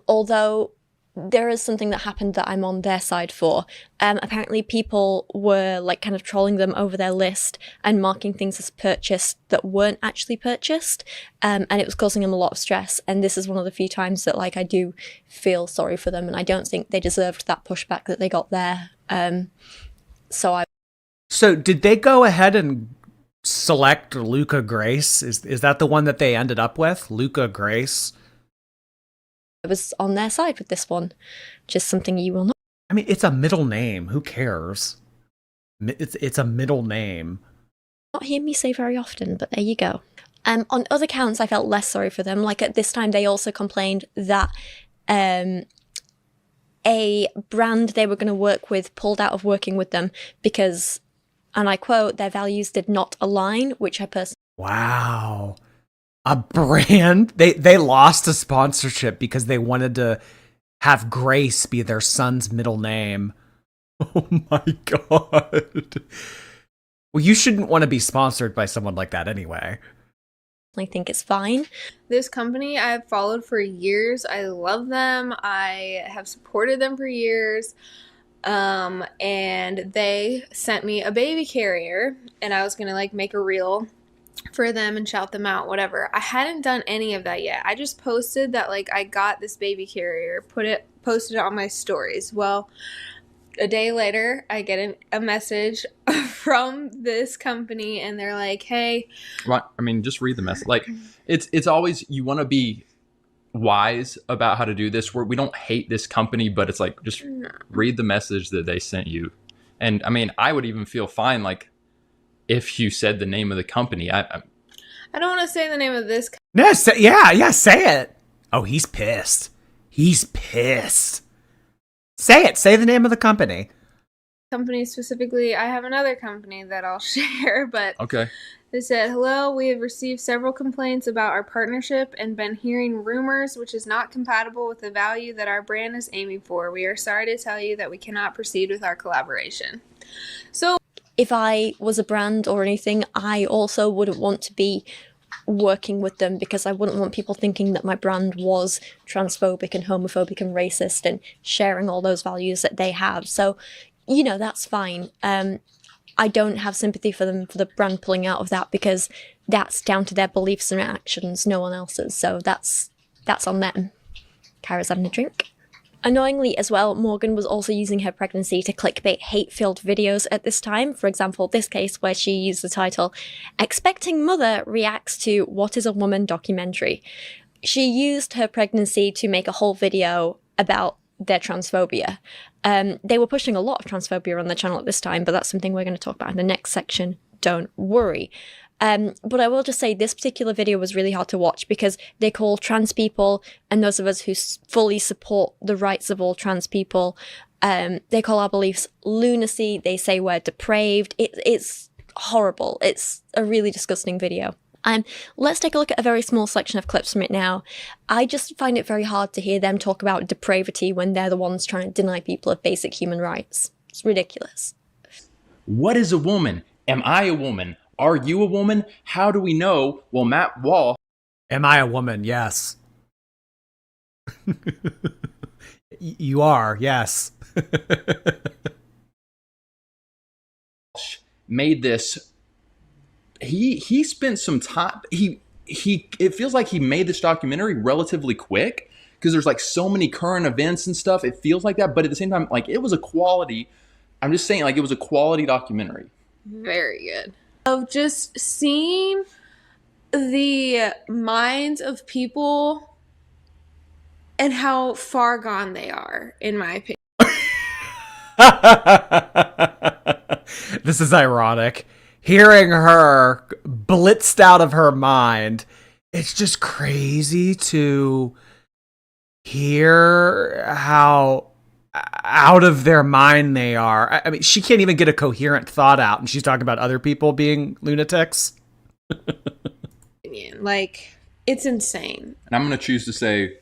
Although there is something that happened that I'm on their side for. Apparently people were like kind of trolling them over their list and marking things as purchased that weren't actually purchased. And it was causing them a lot of stress. And this is one of the few times that like I do feel sorry for them. And I don't think they deserved that pushback that they got there. So
did they go ahead and select Luca Grace? Is that the one that they ended up with? Luca Grace?
I was on their side with this one. Just something you will know.
I mean, it's a middle name. Who cares? It's a middle name.
Not hear me say very often, but there you go. On other counts, I felt less sorry for them. Like at this time, they also complained that a brand they were going to work with pulled out of working with them because, and I quote, their values did not align, which I personally...
Wow. A brand? They lost a sponsorship because they wanted to have Grace be their son's middle name. Oh my God. Well, you shouldn't want to be sponsored by someone like that anyway.
I think it's fine.
This company I've followed for years. I love them. I have supported them for years. And they sent me a baby carrier, and I was going to like make a reel for them and shout them out, whatever. I hadn't done any of that yet. I just posted that like I got this baby carrier, posted it on my stories. Well, a day later, I get a message from this company, and they're like, "Hey,"
right? I mean, just read the message. Like, it's always, you want to be wise about how to do this. We don't hate this company, but it's like, just read the message that they sent you. And I mean, I would even feel fine like if you said the name of the company. I
don't want to say the name of this company.
No, say it. Oh, he's pissed. He's pissed. Say it. Say the name of the company.
Company specifically. I have another company that I'll share, but
okay.
They said, "Hello, we have received several complaints about our partnership and been hearing rumors which is not compatible with the value that our brand is aiming for. We are sorry to tell you that we cannot proceed with our collaboration." So
if I was a brand or anything, I also wouldn't want to be working with them because I wouldn't want people thinking that my brand was transphobic and homophobic and racist and sharing all those values that they have. So, you know, that's fine. I don't have sympathy for them for the brand pulling out of that because that's down to their beliefs and actions, no one else's. So that's on them. Kara's having a drink. Annoyingly as well, Morgan was also using her pregnancy to clickbait hate-filled videos at this time. For example, this case where she used the title, "Expecting Mother Reacts to What is a Woman Documentary." She used her pregnancy to make a whole video about their transphobia. They were pushing a lot of transphobia on the channel at this time, but that's something we're going to talk about in the next section. Don't worry. But I will just say this particular video was really hard to watch because they call trans people and those of us who fully support the rights of all trans people, they call our beliefs lunacy. They say we're depraved. It's horrible. It's a really disgusting video. Let's take a look at a very small selection of clips from it now. I just find it very hard to hear them talk about depravity when they're the ones trying to deny people of basic human rights. It's ridiculous.
What is a woman? Am I a woman? Are you a woman? How do we know? Well, Matt Wall.
Am I a woman? Yes. You are, yes.
Made this. He spent some time. It feels like he made this documentary relatively quick because there's like so many current events and stuff. It feels like that, but at the same time, like it was a quality. I'm just saying, like it was a quality documentary.
Very good. Of just seeing the minds of people and how far gone they are, in my opinion.
This is ironic. Hearing her blitzed out of her mind, it's just crazy to hear how out of their mind they are. I mean, she can't even get a coherent thought out, and she's talking about other people being lunatics.
Like, it's insane.
And I'm going to choose to say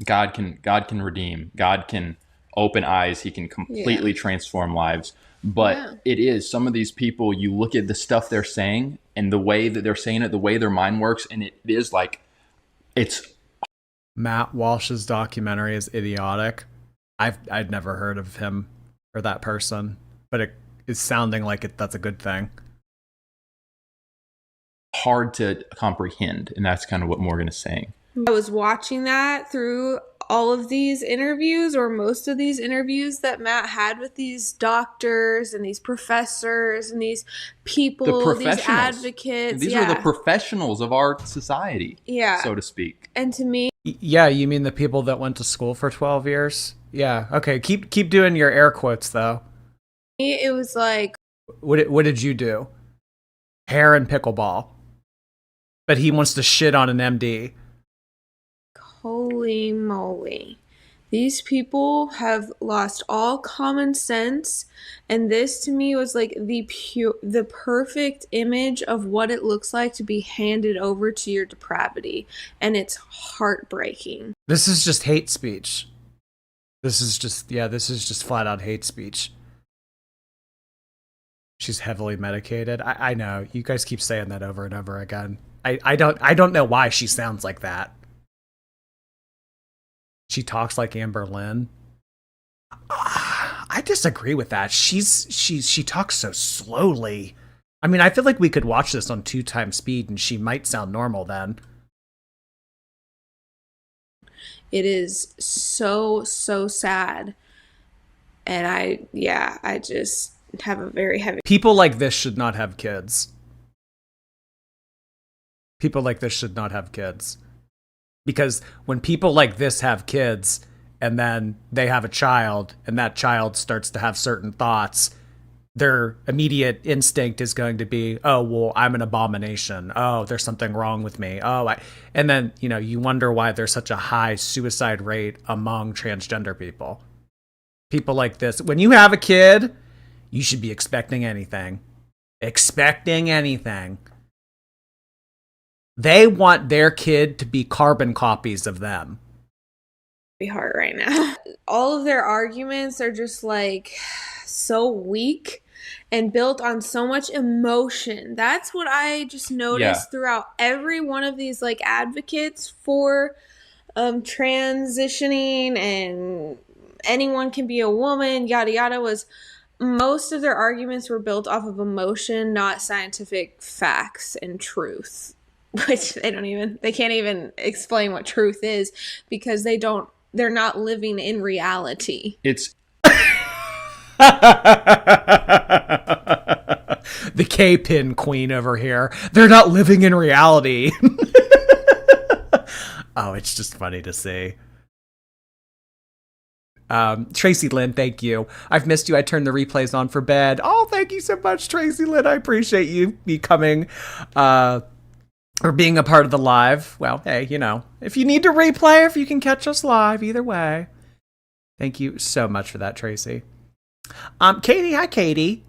God can redeem. God can open eyes. He can completely transform lives. But it is, some of these people, you look at the stuff they're saying and the way that they're saying it, the way their mind works, and it is like, it's...
Matt Walsh's documentary is idiotic. I'd never heard of him or that person, but it is sounding like that's a good thing.
Hard to comprehend, and that's kind of what Morgan is saying.
I was watching that through all of these interviews, or most of these interviews that Matt had with these doctors and these professors and these people, these advocates.
These are the professionals of our society, so to speak.
And to me...
Yeah, you mean the people that went to school for 12 years? Yeah, okay, keep doing your air quotes, though.
It was like...
What did you do? Hair and pickleball. But he wants to shit on an MD.
Holy moly. These people have lost all common sense, and this to me was like the perfect image of what it looks like to be handed over to your depravity, and it's heartbreaking.
This is just hate speech. This is just flat out hate speech. She's heavily medicated. I know, you guys keep saying that over and over again. I don't know why she sounds like that. She talks like Amber Lynn. I disagree with that. She talks so slowly. I mean, I feel like we could watch this on 2x speed and she might sound normal then.
It is so sad. And I just have a very heavy...
People like this should not have kids. People like this should not have kids. Because when people like this have kids and then they have a child and that child starts to have certain thoughts, their immediate instinct is going to be, oh, well, I'm an abomination. Oh, there's something wrong with me. And then, you wonder why there's such a high suicide rate among transgender people. People like this. When you have a kid, you should be expecting anything. Expecting anything. They want their kid to be carbon copies of them.
Hard right now. All of their arguments are just like so weak and built on so much emotion. That's what I just noticed throughout every one of these like advocates for transitioning and anyone can be a woman, yada yada, was most of their arguments were built off of emotion, not scientific facts and truth. Which they can't even explain what truth is because they're not living in reality.
It's
the K-pin queen over here. They're not living in reality. Oh, it's just funny to see. Tracy Lynn, thank you. I've missed you. I turned the replays on for bed. Oh, thank you so much, Tracy Lynn. I appreciate you becoming or being a part of the live. Well, hey, if you need to replay, if you can catch us live, either way. Thank you so much for that, Tracy. Katie, hi, Katie.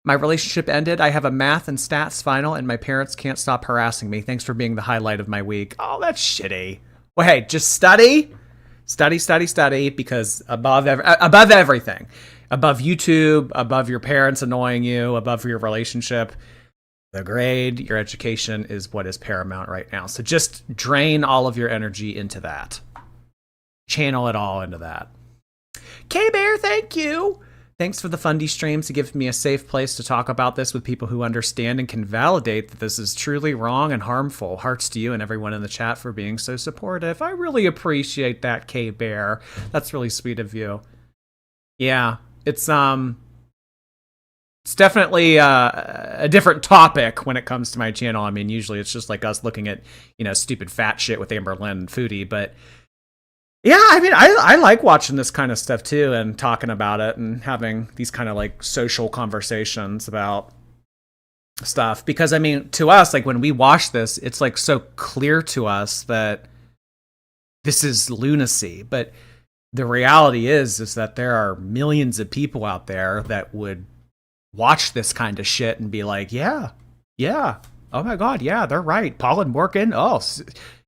My relationship ended. I have a math and stats final, and my parents can't stop harassing me. Thanks for being the highlight of my week. Oh, that's shitty. Well, hey, just study. Study, because above everything, above YouTube, above your parents annoying you, above your relationship, the grade, your education is what is paramount right now. So just drain all of your energy into that. Channel it all into that. K-Bear, thank you. Thanks for the Fundy streams to give me a safe place to talk about this with people who understand and can validate that this is truly wrong and harmful. Hearts to you and everyone in the chat for being so supportive. I really appreciate that, K-Bear. That's really sweet of you. Yeah, it's definitely a different topic when it comes to my channel. I mean, usually it's just like us looking at, stupid fat shit with Amber Lynn and Foodie, but yeah, I mean, I like watching this kind of stuff too and talking about it and having these kind of like social conversations about stuff. Because I mean, to us, like when we watch this, it's like so clear to us that this is lunacy. But the reality is that there are millions of people out there that would watch this kind of shit and be like, yeah, oh my God, yeah, they're right. Paul and Morgan, oh,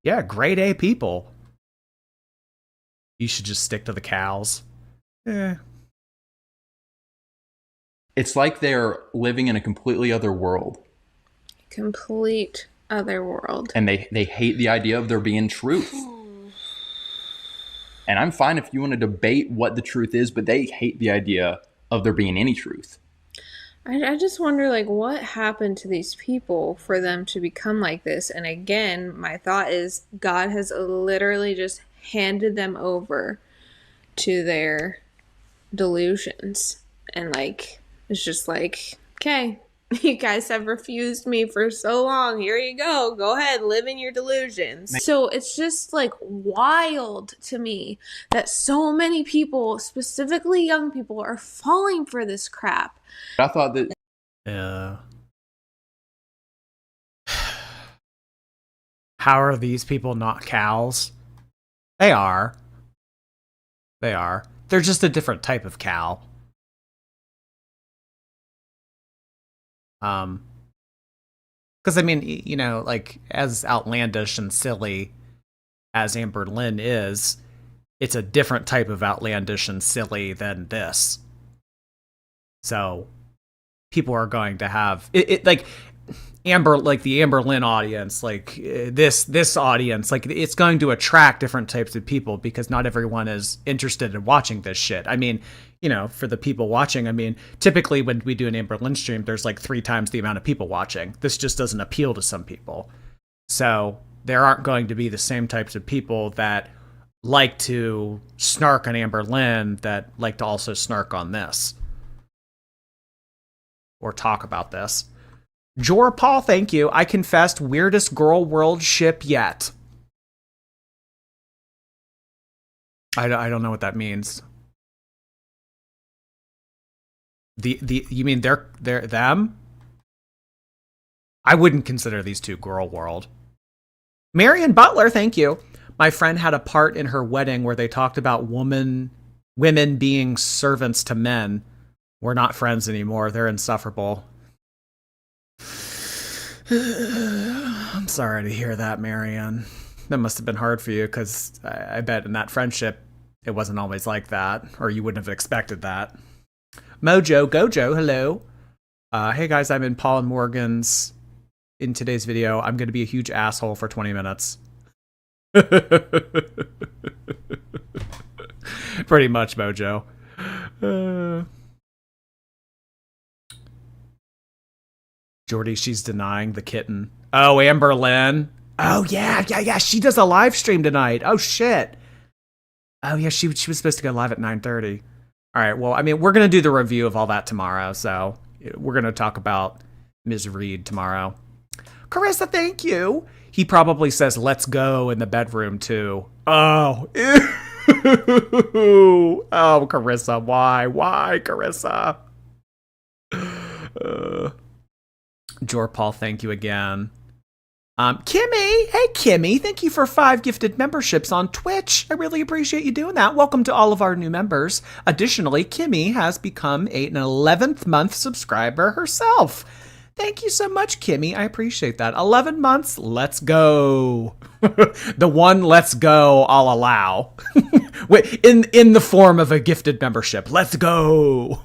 yeah, grade A people. You should just stick to the cows.
It's like they're living in a completely other world.
Complete other world.
And they hate the idea of there being truth. And I'm fine if you want to debate what the truth is, but they hate the idea of there being any truth.
I just wonder, like, what happened to these people for them to become like this? And again, my thought is God has literally just handed them over to their delusions. And, like, it's just like, okay, you guys have refused me for so long. Here you go. Go ahead, live in your delusions. So it's just, like, wild to me that so many people, specifically young people, are falling for this crap.
I thought that...
Yeah. How are these people not cows? They are. They are. They're just a different type of cow. Because, I mean, like, as outlandish and silly as Amber Lynn is, it's a different type of outlandish and silly than this. So people are going to have it like Amber, like the Amber Lynn audience, like this audience, like it's going to attract different types of people because not everyone is interested in watching this shit. I mean, for the people watching, I mean, typically when we do an Amber Lynn stream, there's like 3 times the amount of people watching. This just doesn't appeal to some people. So there aren't going to be the same types of people that like to snark on Amber Lynn that like to also snark on this. Or talk about this. Jor Paul, thank you. I confessed weirdest girl world ship yet. I don't know what that means. You mean they're them? I wouldn't consider these two girl world. Marion Butler, thank you. My friend had a part in her wedding where they talked about women being servants to men. We're not friends anymore. They're insufferable. I'm sorry to hear that, Marianne. That must have been hard for you because I bet in that friendship, it wasn't always like that, or you wouldn't have expected that. Mojo Gojo, hello. Hey guys, I'm in Paul and Morgan's. In today's video, I'm going to be a huge asshole for 20 minutes. Pretty much, Mojo. Jordy, she's denying the kitten. Oh, Amber Lynn. Oh, yeah. She does a live stream tonight. Oh, shit. Oh, yeah, she was supposed to go live at 9:30. All right, well, I mean, we're going to do the review of all that tomorrow, so we're going to talk about Ms. Reed tomorrow. Carissa, thank you. He probably says, let's go in the bedroom, too. Oh, ew. Oh, Carissa, why? Why, Carissa? Jor Paul, thank you again. Kimmy, hey Kimmy, thank you for 5 gifted memberships on Twitch. I really appreciate you doing that. Welcome to all of our new members. Additionally, Kimmy has become an 11th month subscriber herself. Thank you so much, Kimmy. I appreciate that. 11 months, let's go. The one let's go I'll allow. in the form of a gifted membership. Let's go.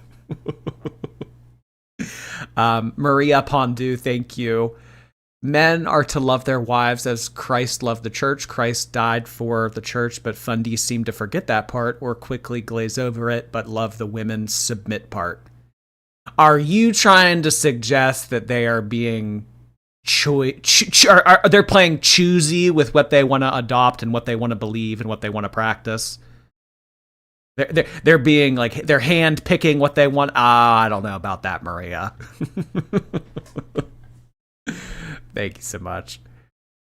Maria Pondu, thank you. Men are to love their wives as Christ loved the church. Christ died for the church, but fundies seem to forget that part or quickly glaze over it, but love the women's submit part. Are you trying to suggest that they are being they're playing choosy with what they want to adopt and what they want to believe and what they want to practice? They're being like, they're hand picking what they want. I don't know about that, Maria. Thank you so much.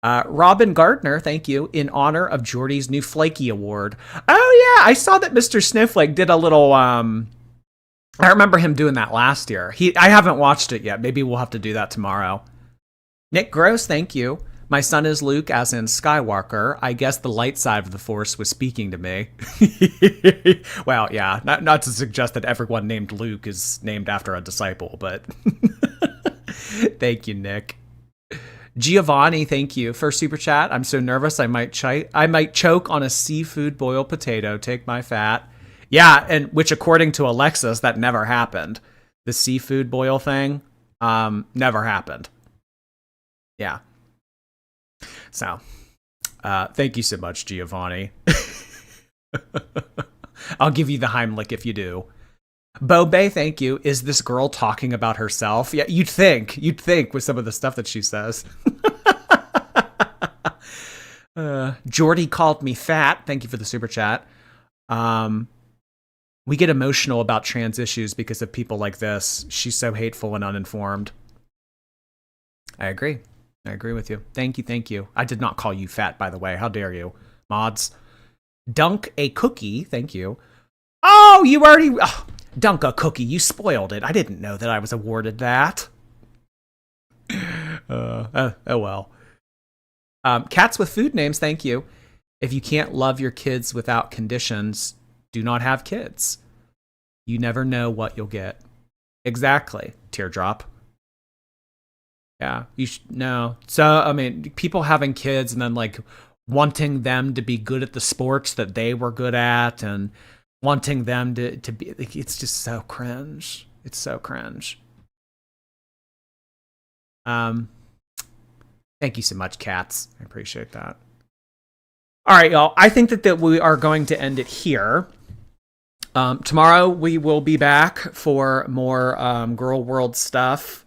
Robin Gardner, thank you, in honor of Jordy's new Flakey Award. Oh yeah, I saw that Mr. Snowflake did a little, I remember him doing that last year. I haven't watched it yet. Maybe we'll have to do that tomorrow. Nick Gross, thank you. My son is Luke, as in Skywalker. I guess the light side of the Force was speaking to me. Well, yeah, not to suggest that everyone named Luke is named after a disciple, but thank you, Nick. Giovanni, thank you for super chat. I'm so nervous I might choke on a seafood boiled potato. Take my fat. Yeah, and which according to Alexis, that never happened. The seafood boil thing, never happened. Yeah. So, thank you so much, Giovanni. I'll give you the Heimlich if you do. Bo Bay, thank you. Is this girl talking about herself? Yeah, you'd think with some of the stuff that she says. Jordy called me fat. Thank you for the super chat. We get emotional about trans issues because of people like this. She's so hateful and uninformed. I agree with you. Thank you. I did not call you fat, by the way. How dare you? Mods. Dunk a cookie. Thank you. Oh, you already... Oh, dunk a cookie. You spoiled it. I didn't know that I was awarded that. Oh, well. Cats with food names. Thank you. If you can't love your kids without conditions, do not have kids. You never know what you'll get. Exactly. Teardrop. Yeah, no. So, I mean, people having kids and then like wanting them to be good at the sports that they were good at and wanting them to be, like, it's just so cringe. It's so cringe. Thank you so much, Cats. I appreciate that. All right, y'all. I think that we are going to end it here. Tomorrow we will be back for more Girl World stuff.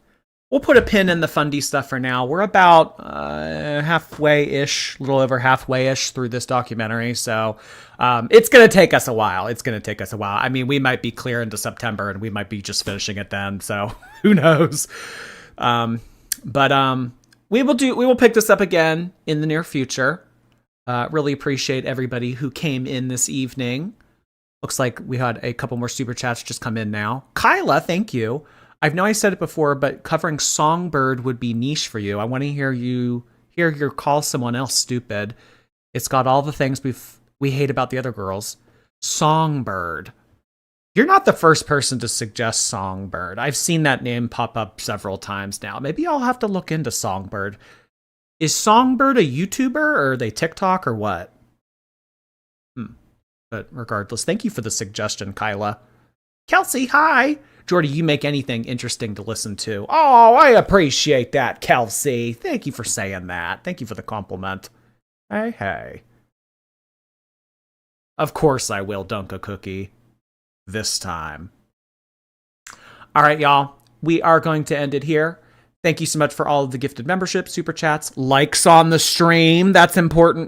We'll put a pin in the fundy stuff for now. We're about halfway-ish, a little over halfway-ish through this documentary, so it's going to take us a while. I mean, we might be clear into September, and we might be just finishing it then, so who knows? But we will pick this up again in the near future. Really appreciate everybody who came in this evening. Looks like we had a couple more super chats just come in now. Kyla, thank you. I know I said it before, but covering Songbird would be niche for you. I want to hear you call someone else stupid. It's got all the things we hate about the other girls. Songbird. You're not the first person to suggest Songbird. I've seen that name pop up several times now. Maybe I'll have to look into Songbird. Is Songbird a YouTuber or are they TikTok or what? But regardless, thank you for the suggestion, Kyla. Kelsey, hi. Jordy, you make anything interesting to listen to. Oh, I appreciate that, Kelsey. Thank you for saying that. Thank you for the compliment. Hey. Of course I will dunk a cookie. This time. All right, y'all. We are going to end it here. Thank you so much for all of the gifted memberships, super chats, likes on the stream. That's important.